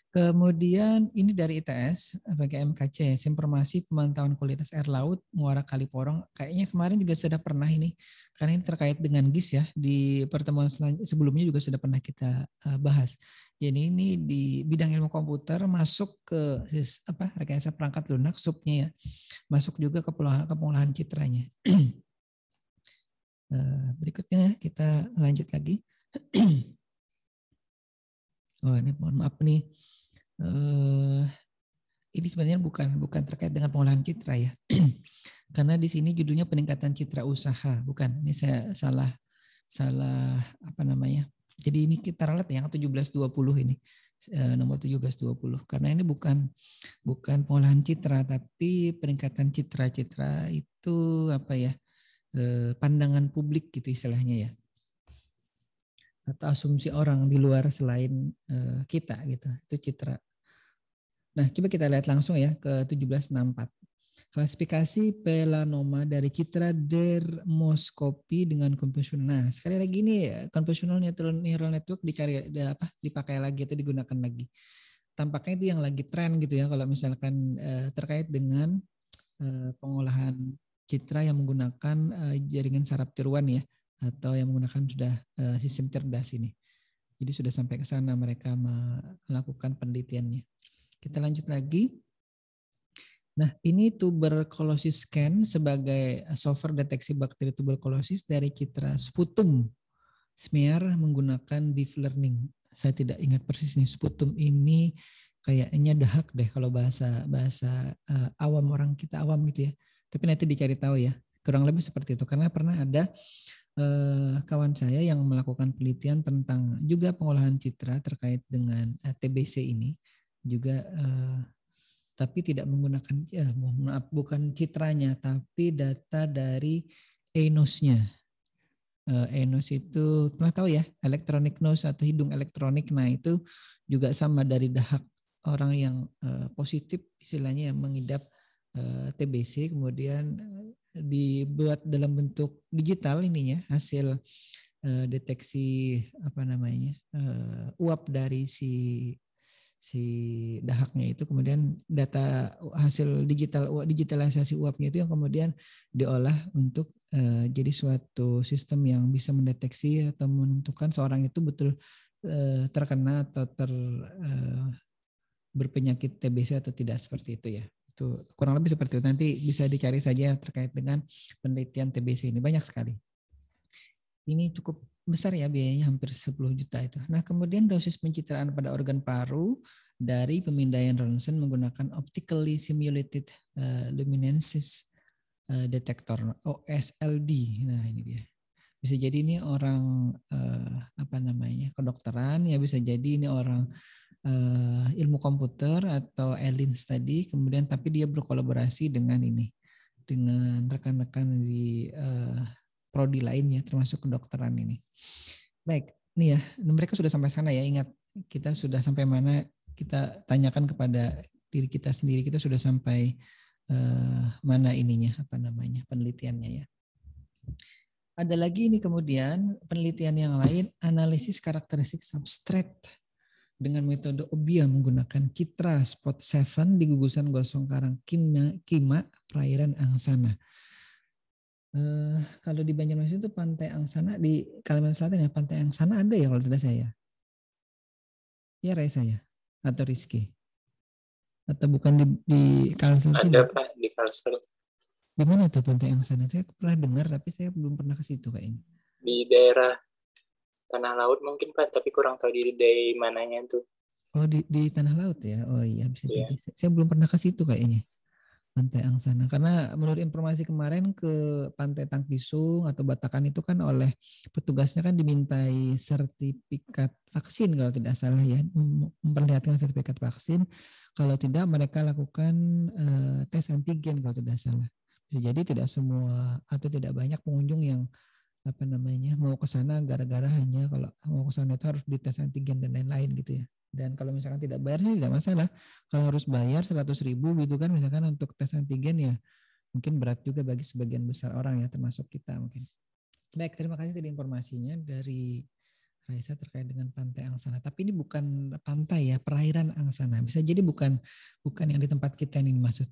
Speaker 1: Kemudian ini dari ITS pakai MKC, informasi pemantauan kualitas air laut Muara Kaliporong. Kayaknya kemarin juga sudah pernah ini, karena ini terkait dengan GIS ya. Di pertemuan sebelumnya juga sudah pernah kita bahas. Jadi ini di bidang ilmu komputer masuk ke rekayasa perangkat lunak subnya ya, masuk juga ke pengolahan citranya. Berikutnya kita lanjut lagi. Oh ini mohon maaf nih. Ini sebenarnya bukan terkait dengan pengolahan citra ya. Karena di sini judulnya peningkatan citra usaha, bukan. Ini saya salah Jadi ini kita ralat yang 1720 ini. Nomor 1720 karena ini bukan pengolahan citra tapi peningkatan citra itu pandangan publik gitu istilahnya ya, atau asumsi orang di luar selain kita gitu, itu citra. Nah, coba kita lihat langsung ya ke 1764. Klasifikasi melanoma dari citra dermoskopi dengan convolutional. Nah, sekali lagi ini convolutional neural network dipakai lagi atau digunakan lagi. Tampaknya itu yang lagi tren gitu ya kalau misalkan terkait dengan pengolahan citra yang menggunakan jaringan saraf tiruan ya, atau yang menggunakan sudah sistem cerdas ini. Jadi sudah sampai ke sana mereka melakukan penelitiannya. Kita lanjut lagi. Nah, ini tuberculosis scan sebagai software deteksi bakteri tuberkulosis dari citra sputum smear menggunakan deep learning. Saya tidak ingat persis nih, sputum ini kayaknya dahak deh kalau bahasa awam, orang kita awam gitu ya. Tapi nanti dicari tahu ya. Kurang lebih seperti itu karena pernah ada kawan saya yang melakukan penelitian tentang juga pengolahan citra terkait dengan TBC ini juga tapi tidak menggunakan bukan citranya tapi data dari ENOS-nya. ENOS itu pernah tahu ya, electronic nose atau hidung elektronik. Nah, itu juga sama dari dahak orang yang positif istilahnya yang mengidap TBC, kemudian dibuat dalam bentuk digital ininya, hasil deteksi uap dari si dahaknya itu, kemudian data hasil digitalisasi uapnya itu yang kemudian diolah untuk jadi suatu sistem yang bisa mendeteksi atau menentukan seorang itu betul terkena atau berpenyakit TBC atau tidak, seperti itu ya. Itu kurang lebih seperti itu. Nanti bisa dicari saja terkait dengan penelitian TBC ini, banyak sekali. Ini cukup besar ya biayanya, hampir 10 juta itu. Nah, kemudian dosis pencitraan pada organ paru dari pemindaian ronsen menggunakan optically simulated luminescence detector OSLD. Nah, ini dia. Bisa jadi ini orang kedokteran, ya bisa jadi ini orang ilmu komputer atau ELINS tadi, kemudian tapi dia berkolaborasi dengan rekan-rekan di prodi lainnya termasuk kedokteran ini. Baik, nih ya, mereka sudah sampai sana ya. Ingat, kita sudah sampai mana, kita tanyakan kepada diri kita sendiri, kita sudah sampai mana penelitiannya ya. Ada lagi ini kemudian penelitian yang lain, analisis karakteristik substrat dengan metode OBIA menggunakan citra spot 7 di gugusan gosong karang Kima perairan Angsana. Kalau di Banjarmasin itu Pantai Angsana, di Kalimantan Selatan ya, Pantai Angsana ada ya kalau tidak saya. Ya Raisa ya, atau Rizky. Atau bukan di Kalsel sini?
Speaker 3: Ada Pak di Kalsel.
Speaker 1: Di mana tuh Pantai Angsana? Saya pernah dengar tapi saya belum pernah ke situ kayaknya.
Speaker 3: Di daerah Tanah Laut mungkin Pak, tapi kurang tahu di daerah mananya tuh.
Speaker 1: Oh di Tanah Laut ya? Oh iya bisa jadi. Saya belum pernah ke situ kayaknya. Pantai Angsana. Karena menurut informasi kemarin ke Pantai Tangkisung atau Batakan itu kan oleh petugasnya kan dimintai sertifikat vaksin kalau tidak salah ya, memperlihatkan sertifikat vaksin. Kalau tidak mereka lakukan tes antigen kalau tidak salah. Bisa jadi tidak semua atau tidak banyak pengunjung yang mau ke sana gara-gara hanya kalau mau ke sana itu harus dites antigen dan lain-lain gitu ya. Dan kalau misalkan tidak bayar sih tidak masalah. Kalau harus bayar 100.000 gitu kan misalkan untuk tes antigen ya mungkin berat juga bagi sebagian besar orang ya termasuk kita mungkin. Baik, terima kasih tadi informasinya dari Raisa terkait dengan Pantai Angsana. Tapi ini bukan pantai ya, perairan Angsana. Bisa jadi bukan yang di tempat kita ini maksud.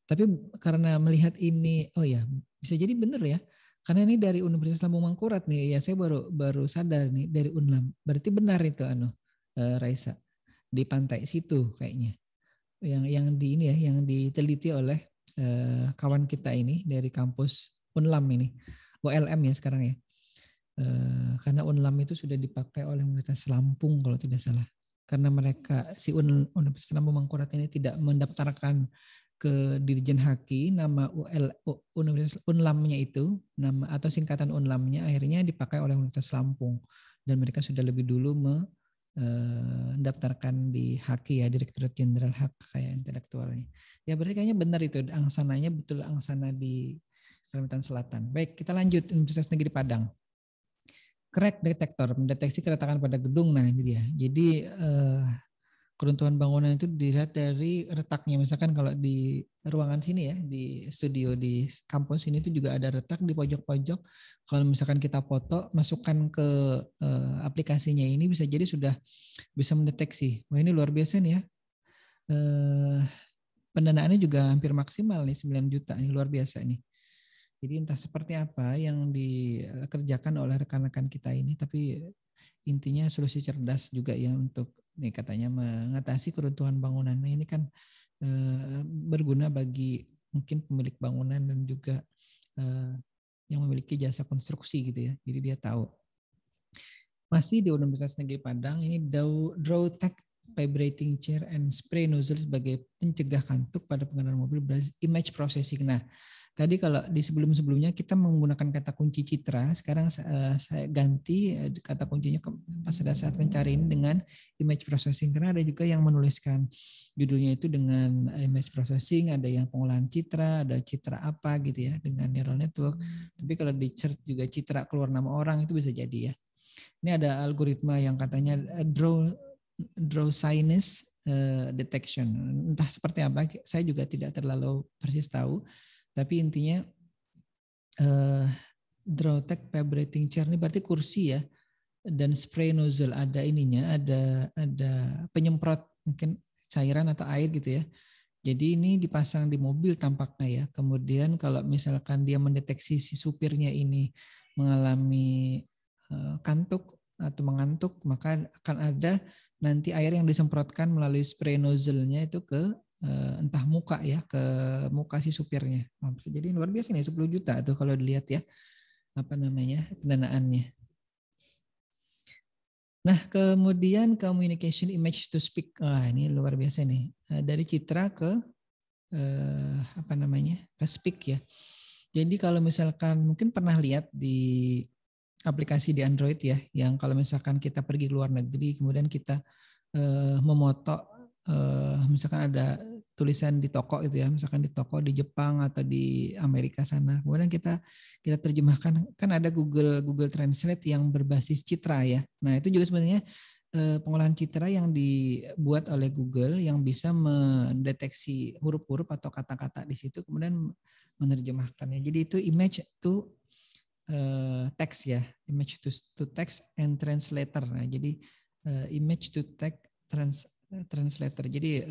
Speaker 1: Tapi karena melihat ini, oh ya bisa jadi benar ya. Karena ini dari Universitas Lambung Mangkurat nih, ya saya baru sadar nih dari Unlam. Berarti benar itu Raisa di pantai situ kayaknya yang diteliti oleh kawan kita ini dari kampus Unlam ini, ULM ya sekarang ya, karena Unlam itu sudah dipakai oleh Universitas Lampung kalau tidak salah, karena mereka Universitas Lambung Mangkurat ini tidak mendaftarkan ke Dirjen Haki nama Universitas Unlamnya itu nama atau singkatan Unlamnya akhirnya dipakai oleh Universitas Lampung dan mereka sudah lebih dulu mendaftarkan di Haki ya, Direktorat Jenderal Hak Kekayaan Intelektualnya. Ya berarti kayaknya benar itu angsananya betul angsana di Kalimantan Selatan. Baik, kita lanjut Universitas Negeri Padang. Crack detektor mendeteksi keretakan pada gedung. Nah ini dia. Jadi keruntuhan bangunan itu dilihat dari retaknya. Misalkan kalau di ruangan sini ya, di studio di kampus ini itu juga ada retak di pojok-pojok. Kalau misalkan kita foto, masukkan ke aplikasinya ini bisa jadi sudah bisa mendeteksi. Wah ini luar biasa nih ya. Pendanaannya juga hampir maksimal nih 9 juta. Ini luar biasa nih. Jadi entah seperti apa yang dikerjakan oleh rekan-rekan kita ini, tapi intinya solusi cerdas juga ya untuk nih katanya mengatasi keruntuhan bangunan. Nah, ini kan berguna bagi mungkin pemilik bangunan dan juga yang memiliki jasa konstruksi gitu ya. Jadi dia tahu. Masih di Universitas Negeri Padang ini Drawtech vibrating chair and spray nozzle sebagai pencegah kantuk pada pengendara mobil image processing. Nah, tadi kalau di sebelum-sebelumnya kita menggunakan kata kunci citra, sekarang saya ganti kata kuncinya pas pada saat mencari ini dengan image processing. Karena ada juga yang menuliskan judulnya itu dengan image processing, ada yang pengolahan citra, ada citra apa gitu ya dengan neural network. Tapi kalau di search juga citra keluar nama orang itu bisa jadi ya. Ini ada algoritma yang katanya drowsiness detection. Entah seperti apa, saya juga tidak terlalu persis tahu. Tapi intinya Drawtech vibrating chair ini berarti kursi ya, dan spray nozzle ada ininya, ada penyemprot mungkin cairan atau air gitu ya. Jadi ini dipasang di mobil tampaknya ya. Kemudian kalau misalkan dia mendeteksi si supirnya ini mengalami kantuk atau mengantuk, maka akan ada nanti air yang disemprotkan melalui spray nozzle-nya itu ke entah muka ya, ke muka si supirnya. Nah, bisa jadi luar biasa nih 10 juta tuh kalau dilihat ya. pendanaannya. Nah, kemudian communication image to speak. Wah, ini luar biasa nih. Dari citra ke ke speak ya. Jadi kalau misalkan mungkin pernah lihat di aplikasi di Android ya, yang kalau misalkan kita pergi ke luar negeri, kemudian kita memoto, misalkan ada tulisan di toko gitu ya, misalkan di toko di Jepang atau di Amerika sana, kemudian kita terjemahkan, kan ada Google Translate yang berbasis citra ya. Nah itu juga sebenarnya pengolahan citra yang dibuat oleh Google yang bisa mendeteksi huruf-huruf atau kata-kata di situ, kemudian menerjemahkannya. Jadi itu image to text ya, image to text and translator. Nah, jadi image to text translator. Jadi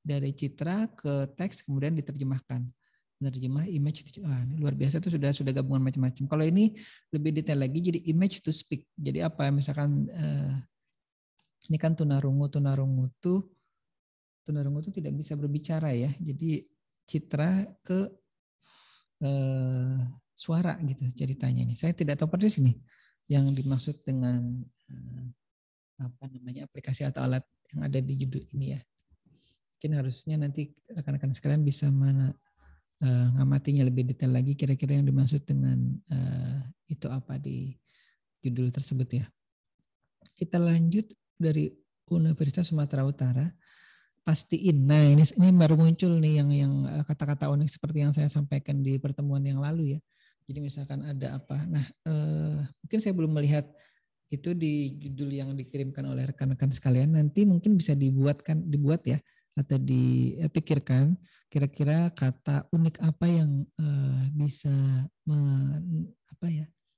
Speaker 1: dari citra ke teks kemudian diterjemahkan. Menerjemah image, ini luar biasa itu sudah gabungan macam-macam. Kalau ini lebih detail lagi, jadi image to speak. Jadi apa? Misalkan ini kan tunarungu tuh tidak bisa berbicara ya. Jadi citra ke suara gitu ceritanya ini. Saya tidak tahu persis ini yang dimaksud dengan aplikasi atau alat yang ada di judul ini ya. Mungkin harusnya nanti rekan-rekan sekalian bisa ngamatinya lebih detail lagi kira-kira yang dimaksud dengan itu apa di judul tersebut ya. Kita lanjut dari Universitas Sumatera Utara. Pastiin. Nah, ini baru muncul nih yang kata-kata unik seperti yang saya sampaikan di pertemuan yang lalu ya. Jadi misalkan ada apa. Nah, mungkin saya belum melihat itu di judul yang dikirimkan oleh rekan-rekan sekalian. Nanti mungkin bisa dibuat ya atau dipikirkan kira-kira kata unik apa yang bisa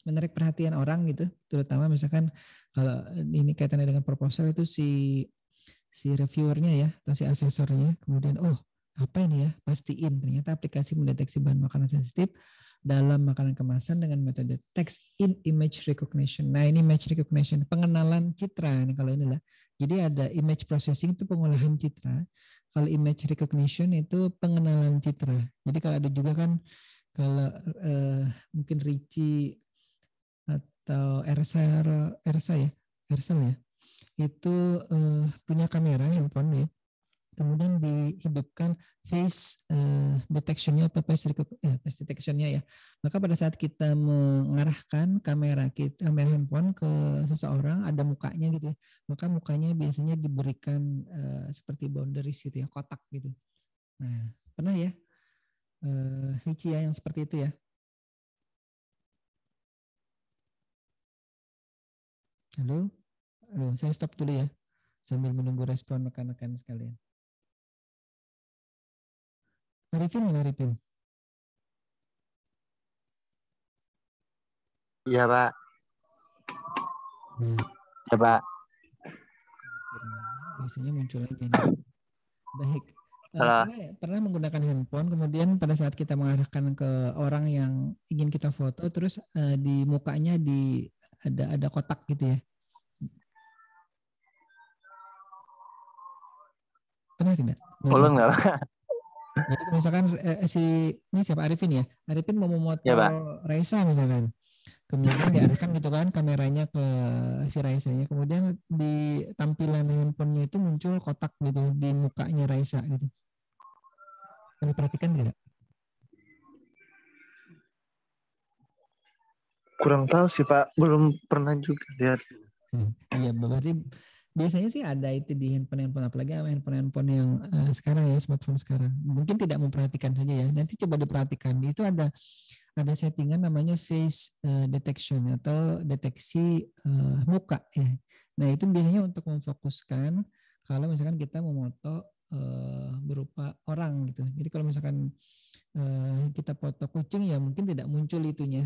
Speaker 1: menarik perhatian orang gitu. Terutama misalkan kalau ini kaitannya dengan proposal itu si reviewernya ya atau si asesornya, kemudian apa ini ya, pastiin ternyata aplikasi mendeteksi bahan makanan sensitif dalam makanan kemasan dengan metode text in image recognition. Nah ini image recognition, pengenalan citra nih kalau inilah. Jadi ada image processing itu pengolahan citra, kalau image recognition itu pengenalan citra. Jadi kalau ada juga kan kalau mungkin Richie atau Ersal ya itu punya kamera handphone ya, kemudian dihidupkan face detection-nya atau face detection-nya ya. Maka pada saat kita mengarahkan kamera handphone ke seseorang, ada mukanya gitu ya, maka mukanya biasanya diberikan seperti boundaries gitu ya, kotak gitu. Nah, pernah ya Richie ya yang seperti itu ya? Halo, saya stop dulu ya sambil menunggu respon rekan-rekan sekalian. Arifin mana Arifin?
Speaker 4: Iya Pak. Ya Pak.
Speaker 1: Biasanya muncul aja nih. Baik. Pernah menggunakan handphone, kemudian pada saat kita mengarahkan ke orang yang ingin kita foto, terus di mukanya ada kotak gitu ya. Pernah tidak?
Speaker 4: Belum enggak?
Speaker 1: Jadi misalkan ini siapa Arifin ya? Arifin mau memoto
Speaker 4: ya,
Speaker 1: Raisa misalkan. Kemudian diarahkan gitu kan kameranya ke si Raisanya. Kemudian di tampilan handphonenya itu muncul kotak gitu di mukanya Raisa gitu. Pernah perhatikan tidak?
Speaker 4: Kurang tahu sih Pak, belum pernah juga lihat.
Speaker 1: Iya, berarti biasanya sih ada itu di handphone apalagi handphone yang sekarang ya, smartphone sekarang. Mungkin tidak memperhatikan saja ya. Nanti coba diperhatikan. Itu ada settingan namanya face detection atau deteksi muka ya. Nah, itu biasanya untuk memfokuskan kalau misalkan kita memoto berupa orang gitu. Jadi kalau misalkan kita foto kucing ya mungkin tidak muncul itunya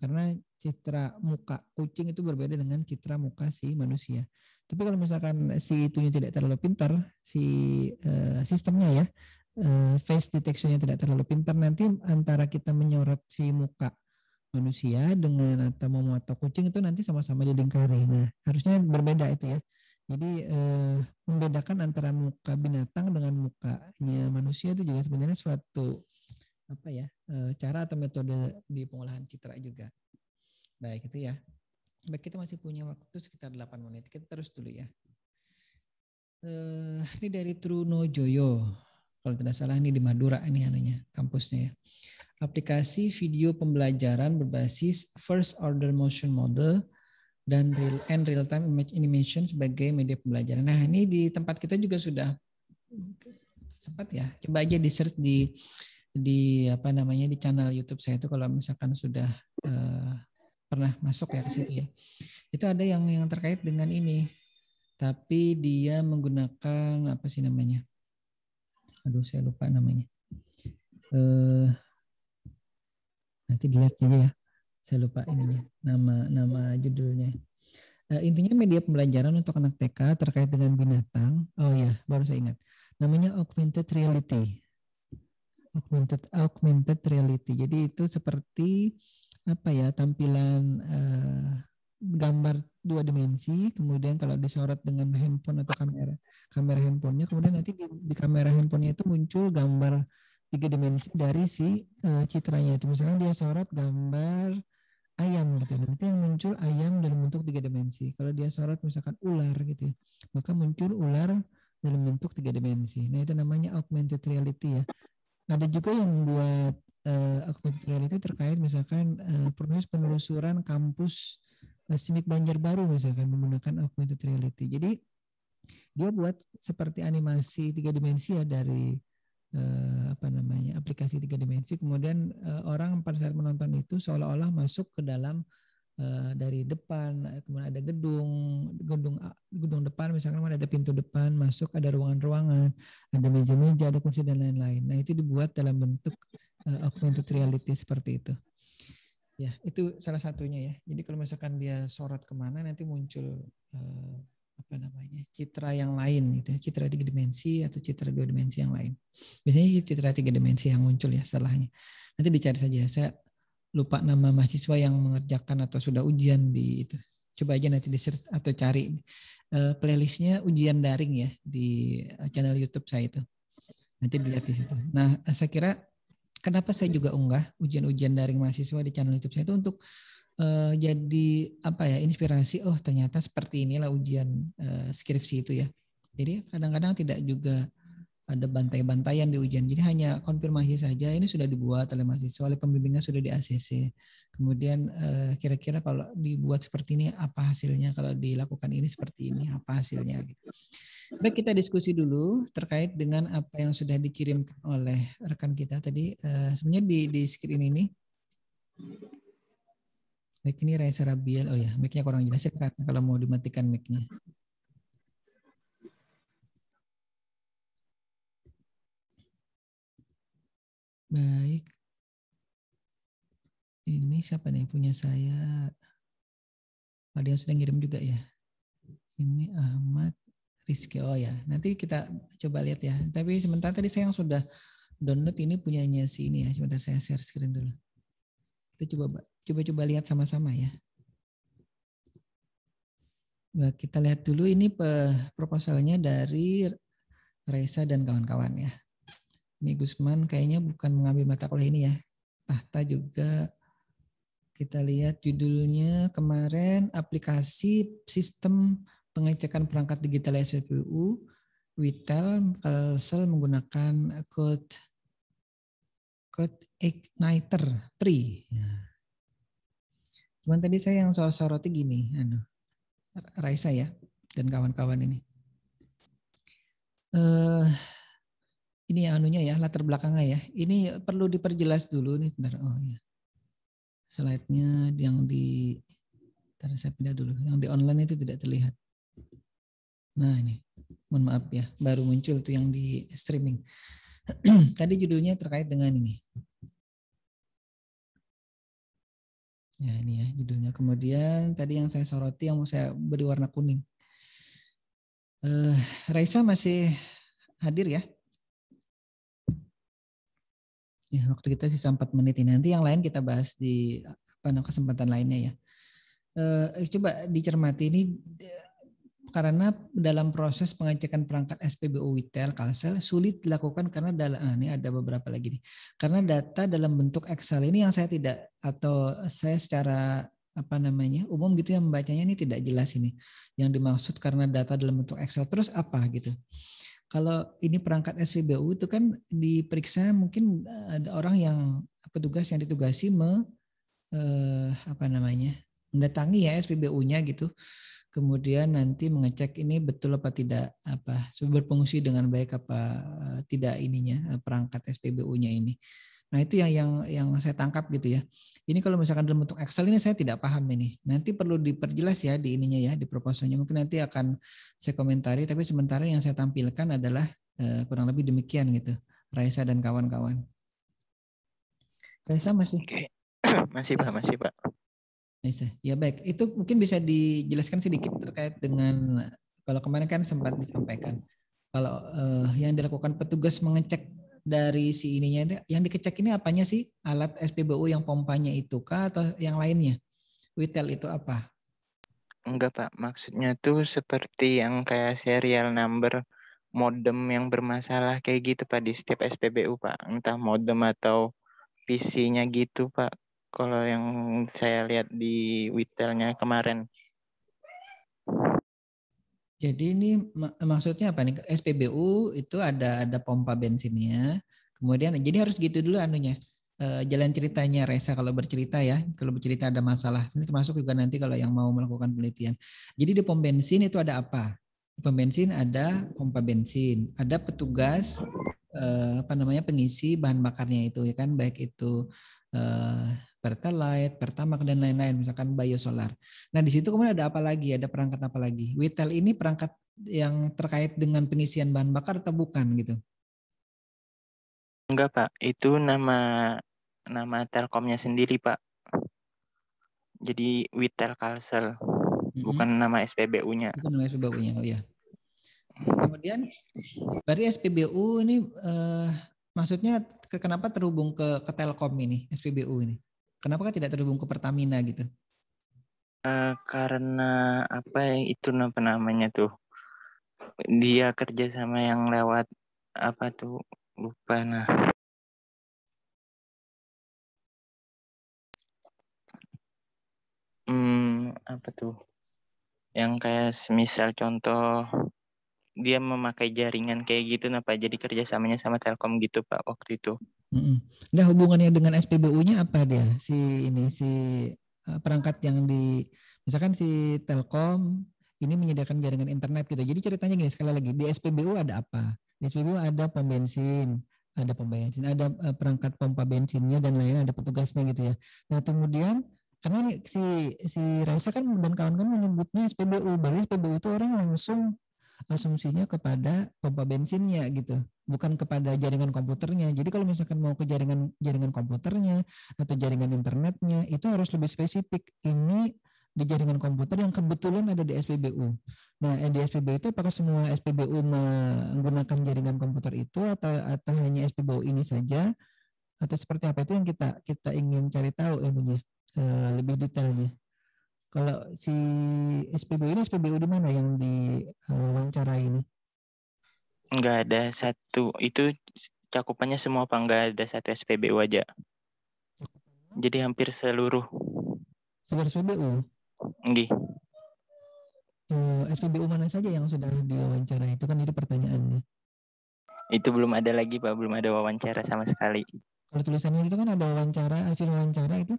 Speaker 1: karena citra muka kucing itu berbeda dengan citra muka si manusia. Tapi kalau misalkan si itunya tidak terlalu pintar, si sistemnya ya, face detection-nya tidak terlalu pintar, nanti antara kita menyorot si muka manusia dengan atau memoto kucing itu nanti sama-sama dilingkari. Nah, harusnya berbeda itu ya. Jadi membedakan antara muka binatang dengan mukanya manusia itu juga sebenarnya suatu cara atau metode di pengolahan citra juga. Baik, itu ya. Baik, kita masih punya waktu sekitar 8 menit. Kita terus dulu ya. Ini dari Trunojoyo. Kalau tidak salah ini di Madura ini anunya, kampusnya ya. Aplikasi video pembelajaran berbasis first order motion model dan real time image animation sebagai media pembelajaran. Nah, ini di tempat kita juga sudah sempat ya. Coba aja di search di apa namanya di channel YouTube saya itu kalau misalkan sudah pernah masuk ya ke situ ya. Itu ada yang terkait dengan ini. Tapi dia menggunakan apa sih namanya? Aduh, saya lupa namanya. Nanti dilihat aja ya. Saya lupa ininya, nama judulnya. Intinya media pembelajaran untuk anak TK terkait dengan binatang. Oh ya, baru saya ingat. Namanya augmented reality. Augmented reality. Jadi itu seperti apa ya, tampilan gambar 2 dimensi, kemudian kalau disorot dengan handphone atau kamera handphonenya, kemudian nanti di kamera handphonenya itu muncul gambar 3 dimensi dari si citranya itu. Misalnya dia sorot gambar ayam gitu, nanti yang muncul ayam dalam bentuk 3 dimensi. Kalau dia sorot misalkan ular gitu, maka muncul ular dalam bentuk 3 dimensi. Nah, itu namanya augmented reality ya. Ada juga yang membuat augmented reality terkait misalkan proses penelusuran kampus SIMIK Banjarbaru misalkan menggunakan augmented reality. Jadi dia buat seperti animasi 3 dimensi ya dari apa namanya aplikasi 3 dimensi. Kemudian orang pada saat menonton itu seolah-olah masuk ke dalam dari depan, kemudian ada gedung depan, misalkan ada pintu depan, masuk ada ruangan-ruangan, ada meja-meja, ada kursi dan lain-lain. Nah, itu dibuat dalam bentuk augmented reality seperti itu. Ya, itu salah satunya ya. Jadi kalau misalkan dia sorot kemana, nanti muncul apa namanya citra yang lain gitu ya, citra 3 dimensi atau citra 2 dimensi yang lain. Biasanya citra 3 dimensi yang muncul ya salahnya. Nanti dicari saja. Saya lupa nama mahasiswa yang mengerjakan atau sudah ujian di itu. Coba aja nanti di search atau cari playlistnya ujian daring ya di channel YouTube saya itu. Nanti dilihat di situ. Nah, saya kira kenapa saya juga unggah ujian-ujian daring mahasiswa di channel YouTube saya itu untuk jadi apa ya inspirasi. Oh, ternyata seperti inilah ujian skripsi itu ya. Jadi kadang-kadang tidak juga ada bantai-bantaian di ujian. Jadi hanya konfirmasi saja ini sudah dibuat oleh mahasiswa, oleh pembimbingnya sudah di ACC. Kemudian kira-kira kalau dibuat seperti ini apa hasilnya, kalau dilakukan ini seperti ini apa hasilnya gitu. Baik, kita diskusi dulu terkait dengan apa yang sudah dikirimkan oleh rekan kita tadi. Sebenarnya di screen ini. Mic ini Raisa Rabiel. Oh ya, mic-nya kurang jelas ya kalau mau dimatikan mic-nya. Baik. Ini siapa nih punya saya? Ada yang sudah ngirim juga ya. Ini Ahmad Rizky. Oh ya, nanti kita coba lihat ya. Tapi sementara tadi saya yang sudah download ini punyanya si ini ya. Sebentar saya share screen dulu. Kita coba lihat sama-sama ya. Nah, kita lihat dulu ini proposalnya dari Raisa dan kawan-kawan ya. Ini Gusman kayaknya bukan mengambil mata kuliah ini ya. Tahta juga kita lihat judulnya kemarin aplikasi sistem pengecekan perangkat digital SPBU Witel Kalsel menggunakan code Igniter 3. Cuman tadi saya yang soroti gini, Raisa ya dan kawan-kawan ini. Ini anunya ya, latar belakangnya ya. Ini perlu diperjelas dulu nih, sebentar. Oh ya. Slide-nya yang di saya pindah dulu. Yang di online itu tidak terlihat. Nah, ini. Mohon maaf ya, baru muncul tuh yang di streaming. Tadi judulnya terkait dengan ini. Ya, ini ya judulnya. Kemudian tadi yang saya soroti yang mau saya beri warna kuning. Raisa masih hadir ya? Ya, waktu kita sisa 4 menit ini. Nanti yang lain kita bahas di kesempatan lainnya ya. Coba dicermati ini karena dalam proses pengecekan perangkat SPBU Witel Kalsel sulit dilakukan karena ini ada beberapa lagi nih. Karena data dalam bentuk Excel ini yang saya tidak atau saya secara umum gitu yang membacanya ini tidak jelas ini. Yang dimaksud karena data dalam bentuk Excel terus apa gitu. Kalau ini perangkat SPBU itu kan diperiksa mungkin ada orang yang petugas yang ditugasi mendatangi ya SPBU-nya gitu. Kemudian nanti mengecek ini betul apa tidak berfungsi dengan baik apa tidak ininya perangkat SPBU-nya ini. Nah, itu yang saya tangkap gitu ya. Ini kalau misalkan dalam bentuk Excel ini saya tidak paham ini. Nanti perlu diperjelas ya di ininya ya, di proposalnya. Mungkin nanti akan saya komentari, tapi sementara yang saya tampilkan adalah kurang lebih demikian gitu. Raisa dan kawan-kawan. Raisa masih?
Speaker 3: Oke. Masih Pak.
Speaker 1: Raisa. Ya baik, itu mungkin bisa dijelaskan sedikit terkait dengan kalau kemarin kan sempat disampaikan. Kalau yang dilakukan petugas mengecek dari si ininya itu, yang dikecek ini apanya sih? Alat SPBU yang pompanya itu kah atau yang lainnya? Witel itu apa?
Speaker 3: Enggak Pak, maksudnya tuh seperti yang kayak serial number modem yang bermasalah kayak gitu Pak di setiap SPBU Pak. Entah modem atau PC-nya gitu Pak. Kalau yang saya lihat di Witelnya kemarin.
Speaker 1: Jadi ini maksudnya apa nih? SPBU itu ada pompa bensinnya. Kemudian jadi harus gitu dulu anunya. Jalan ceritanya Reza kalau bercerita ya. Kalau bercerita ada masalah. Ini termasuk juga nanti kalau yang mau melakukan penelitian. Jadi di pom bensin itu ada apa? Di pom bensin ada pompa bensin, ada petugas pengisi bahan bakarnya itu ya kan, baik itu Pertalite, Pertamax dan lain-lain, misalkan biosolar. Nah di situ kemudian ada apa lagi? Ada perangkat apa lagi? Witel ini perangkat yang terkait dengan pengisian bahan bakar atau bukan gitu?
Speaker 3: Enggak Pak, itu nama Telkomnya sendiri Pak. Jadi Witel Kalsel, bukan nama SPBU-nya.
Speaker 1: Bukan nama SPBU-nya, oh iya. Kemudian berarti SPBU ini maksudnya kenapa terhubung ke Telkom ini, SPBU ini? Kenapa tidak terhubung ke Pertamina gitu?
Speaker 3: Karena apa ya itu namanya tuh? Dia kerja sama yang lewat apa tuh? Lupa nah. Apa tuh? Yang kayak semisal contoh dia memakai jaringan kayak gitu nah Pak. Jadi kerjasamanya sama Telkom gitu Pak waktu itu.
Speaker 1: Nah hubungannya dengan SPBU-nya apa dia? Si perangkat yang misalkan si Telkom ini menyediakan jaringan internet gitu. Jadi ceritanya gini sekali lagi, di SPBU ada apa? Di SPBU ada pom bensin, ada perangkat pompa bensinnya dan lain-lain, ada petugasnya gitu ya. Nah kemudian karena si Raisa kan dan kawan-kawan menyebutnya SPBU, berarti SPBU itu orang langsung asumsinya kepada pompa bensinnya gitu, bukan kepada jaringan komputernya. Jadi kalau misalkan mau ke jaringan komputernya atau jaringan internetnya itu harus lebih spesifik. Ini di jaringan komputer yang kebetulan ada di SPBU. Nah, di SPBU itu apakah semua SPBU menggunakan jaringan komputer itu atau hanya SPBU ini saja atau seperti apa? Itu yang kita ingin cari tahu ilmunya lebih detailnya. Kalau si SPBU ini SPBU di mana yang diwawancara ini?
Speaker 3: Enggak ada satu, itu cakupannya semua Pak, enggak ada satu SPBU aja. Jadi hampir seluruh.
Speaker 1: Seluruh SPBU?
Speaker 3: Nggih.
Speaker 1: SPBU mana saja yang sudah diwawancara? Itu kan itu pertanyaannya.
Speaker 3: Itu belum ada lagi Pak, belum ada wawancara sama sekali.
Speaker 1: Kalau tulisannya itu kan ada hasil wawancara itu?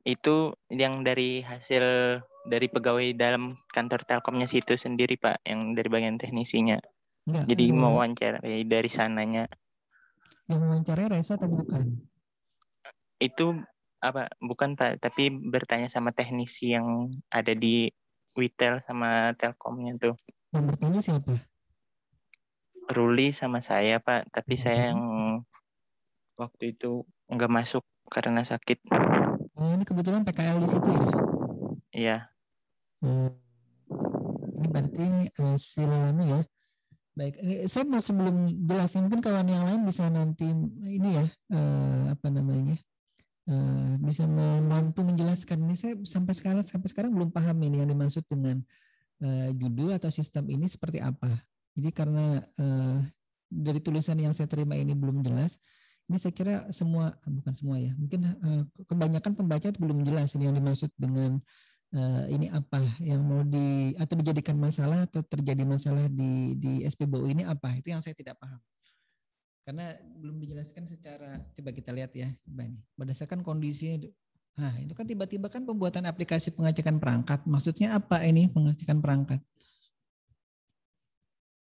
Speaker 3: Itu yang dari hasil dari pegawai dalam kantor Telkomnya situ sendiri Pak, yang dari bagian teknisinya. Enggak, jadi mau wawancara dari sananya.
Speaker 1: Yang wawancara Reza atau bukan?
Speaker 3: Itu apa? Bukan Pak, tapi bertanya sama teknisi yang ada di Witel sama Telkomnya tuh.
Speaker 1: Yang bertanya siapa?
Speaker 3: Ruli sama saya Pak, tapi saya yang waktu itu nggak masuk karena sakit.
Speaker 1: Oh, ini kebetulan PKL di situ ya?
Speaker 3: Iya.
Speaker 1: Ini berarti Silami ya. Baik, ini saya mau sebelum jelasin mungkin kawan yang lain bisa nanti ini ya bisa membantu menjelaskan. Ini saya sampai sekarang belum paham ini yang dimaksud dengan judul atau sistem ini seperti apa. Jadi karena dari tulisan yang saya terima ini belum jelas. Ini Ini saya kira bukan semua ya, mungkin kebanyakan pembaca belum jelas ini yang dimaksud dengan ini apa yang mau atau dijadikan masalah atau terjadi masalah di SPBU ini apa, itu yang saya tidak paham. Karena belum dijelaskan secara, coba kita lihat ya, coba nih, berdasarkan kondisi. Nah, itu kan tiba-tiba kan pembuatan aplikasi pengecekan perangkat, maksudnya apa ini pengecekan perangkat?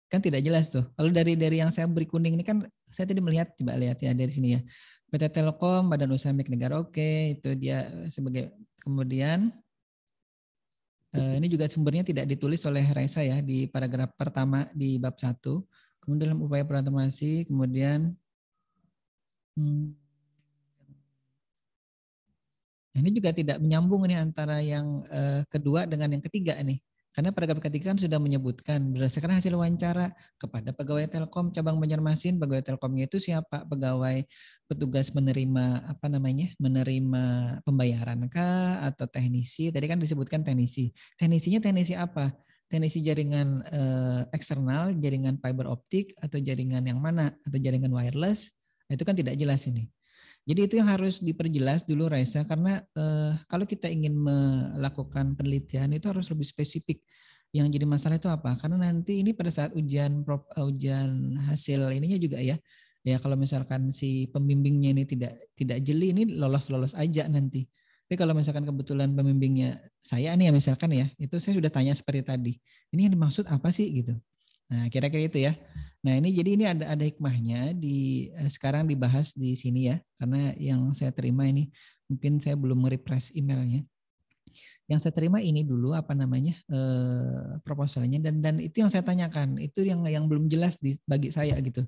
Speaker 1: Kan tidak jelas tuh. Kalau dari yang saya beri kuning ini kan saya tadi melihat, coba lihat ya dari sini ya. PT Telkom, Badan Usaha Milik Negara, oke, itu dia sebagai, kemudian ini juga sumbernya tidak ditulis oleh Raisa ya di paragraf pertama di bab 1. Kemudian dalam upaya transformasi, kemudian ini juga tidak menyambung nih antara yang kedua dengan yang ketiga nih. Karena paragraf ketiga kan sudah menyebutkan berdasarkan hasil wawancara kepada pegawai Telkom cabang Banjarmasin, pegawai Telkomnya itu siapa? Pegawai petugas menerima menerima pembayaran kah atau teknisi? Tadi kan disebutkan teknisi. Teknisinya teknisi apa? Teknisi jaringan eksternal, jaringan fiber optik atau jaringan yang mana? Atau jaringan wireless? Itu kan tidak jelas ini. Jadi itu yang harus diperjelas dulu Raisa, karena kalau kita ingin melakukan penelitian itu harus lebih spesifik. Yang jadi masalah itu apa? Karena nanti ini pada saat ujian hasil ininya juga ya kalau misalkan si pembimbingnya ini tidak jeli, ini lolos aja nanti. Tapi kalau misalkan kebetulan pembimbingnya saya nih ya misalkan ya, itu saya sudah tanya seperti tadi. Ini yang dimaksud apa sih gitu. Nah, kira-kira itu ya. Nah, ini ada hikmahnya sekarang dibahas di sini ya. Karena yang saya terima ini mungkin saya belum nge-refresh emailnya. Yang saya terima ini dulu proposalnya dan itu yang saya tanyakan. Itu yang belum jelas bagi saya gitu.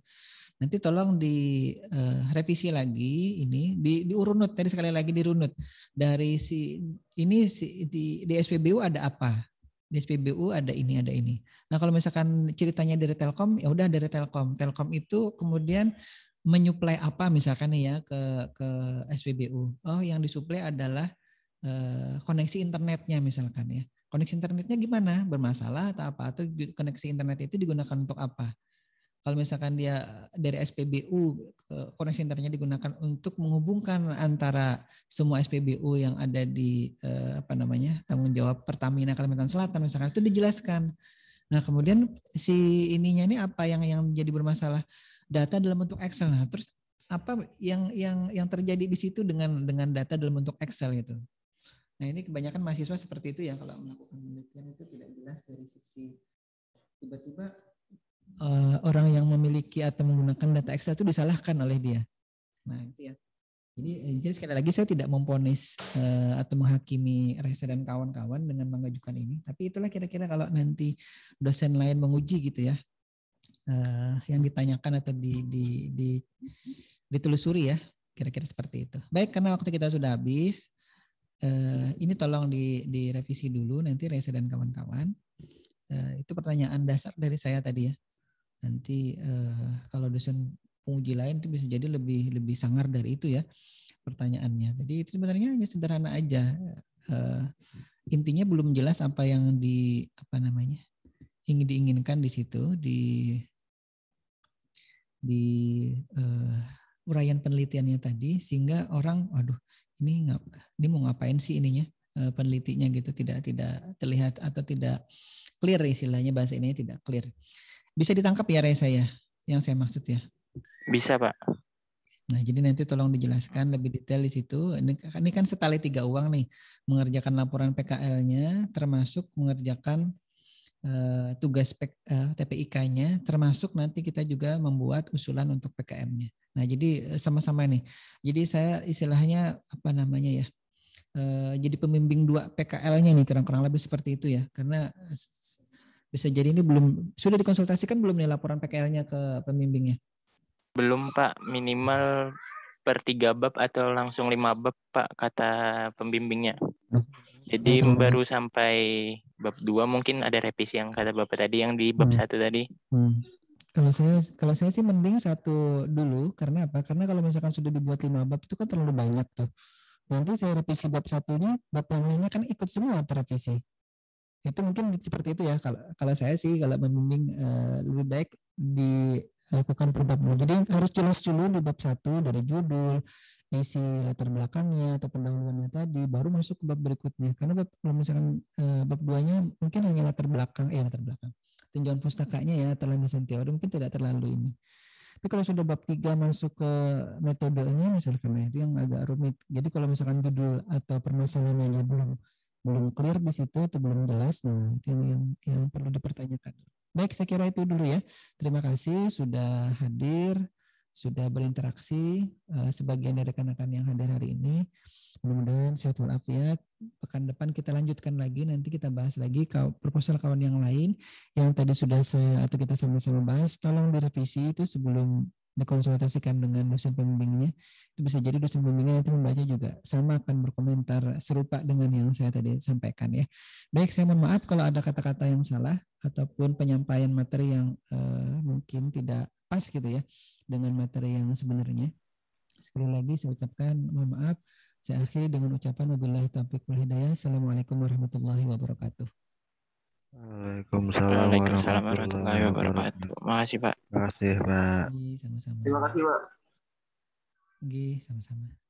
Speaker 1: Nanti tolong direvisi lagi ini diurunut, tadi sekali lagi dirunut. Dari di SPBU ada apa? Di SPBU ada ini. Nah, kalau misalkan ceritanya dari Telkom, ya udah dari Telkom. Telkom itu kemudian menyuplai apa misalkan ya ke SPBU. Oh, yang disuplai adalah koneksi internetnya misalkan ya. Koneksi internetnya gimana? Bermasalah atau apa? Atau koneksi internet itu digunakan untuk apa? Kalau misalkan dia dari SPBU, koneksi internetnya digunakan untuk menghubungkan antara semua SPBU yang ada di tanggung jawab Pertamina Kalimantan Selatan misalkan, itu dijelaskan. Nah, kemudian si ininya ini apa yang jadi bermasalah? Data dalam bentuk Excel. Nah, terus apa yang terjadi di situ dengan data dalam bentuk Excel itu? Nah, ini kebanyakan mahasiswa seperti itu ya, kalau melakukan penelitian itu tidak jelas dari sisi tiba-tiba orang yang memiliki atau menggunakan data Excel itu disalahkan oleh dia. Nah, itu ya. Jadi sekali lagi saya tidak memvonis atau menghakimi Reza dan kawan-kawan dengan mengajukan ini. Tapi itulah kira-kira kalau nanti dosen lain menguji gitu ya, yang ditanyakan atau ditelusuri ya, kira-kira seperti itu. Baik, karena waktu kita sudah habis, ini tolong direvisi dulu nanti Reza dan kawan-kawan. Itu pertanyaan dasar dari saya tadi ya. Nanti kalau dosen penguji lain itu bisa jadi lebih sangar dari itu ya pertanyaannya. Jadi itu sebenarnya hanya sederhana aja. Intinya belum jelas apa yang ingin diinginkan di situ di uraian penelitiannya tadi, sehingga orang, waduh, ini mau ngapain sih ininya penelitinya gitu, tidak terlihat atau tidak clear, istilahnya bahasa ini tidak clear. Bisa ditangkap ya Reza ya, yang saya maksud ya?
Speaker 3: Bisa Pak.
Speaker 1: Nah, jadi nanti tolong dijelaskan lebih detail di situ. Ini kan setali 3 uang nih, mengerjakan laporan PKL-nya, termasuk mengerjakan tugas TPIK-nya, termasuk nanti kita juga membuat usulan untuk PKM-nya. Nah, jadi sama-sama nih. Jadi saya istilahnya jadi pembimbing 2 PKL-nya nih, kurang lebih seperti itu ya. Karena bisa jadi ini sudah dikonsultasikan belum nih laporan PKL-nya ke pembimbingnya?
Speaker 3: Belum Pak, minimal per 3 bab atau langsung 5 bab Pak, kata pembimbingnya. Jadi baru sampai bab 2 mungkin ada revisi yang kata Bapak tadi, yang di bab 1 tadi.
Speaker 1: Kalau saya sih mending 1 dulu, karena apa? Karena kalau misalkan sudah dibuat 5 bab itu kan terlalu banyak tuh. Nanti saya revisi bab 1-nya, bab yang lainnya kan ikut semua terrevisi. Itu mungkin seperti itu ya. Kalau saya sih kalau membimbing lebih baik lakukan per bab dulu. Jadi harus jelas dulu di bab 1 dari judul, isi latar belakangnya atau pendahuluannya tadi, baru masuk ke bab berikutnya. Karena kalau misalkan bab 2-nya mungkin hanya latar belakang, tinjauan pustakanya ya, atau landasan teori mungkin tidak terlalu ini. Tapi kalau sudah bab 3 masuk ke metodenya misalkan, itu yang agak rumit. Jadi kalau misalkan judul atau permasalahannya belum clear di situ atau belum jelas, nah itu yang perlu dipertanyakan. Baik, saya kira itu dulu ya. Terima kasih sudah hadir, sudah berinteraksi, sebagian dari rekan-rekan yang hadir hari ini. Mudah-mudahan sehat walafiat. Pekan depan kita lanjutkan lagi, nanti kita bahas lagi proposal kawan yang lain yang tadi sudah kita sama-sama bahas. Tolong direvisi itu sebelum dikonsultasikan dengan dosen pembimbingnya. Itu bisa jadi dosen pembimbingnya nanti membaca juga sama akan berkomentar serupa dengan yang saya tadi sampaikan ya. Baik, saya mohon maaf kalau ada kata-kata yang salah ataupun penyampaian materi yang mungkin tidak pas gitu ya dengan materi yang sebenarnya. Sekali lagi saya ucapkan mohon maaf. Saya akhiri dengan ucapan wabillahi taufiq wal hidayah. Assalamualaikum warahmatullahi wabarakatuh.
Speaker 3: Waalaikumsalam warahmatullahi wabarakatuh. Makasih Pak.
Speaker 4: Terima kasih Pak.
Speaker 1: Sama-sama.
Speaker 2: Terima kasih Pak.
Speaker 1: Oke, sama-sama.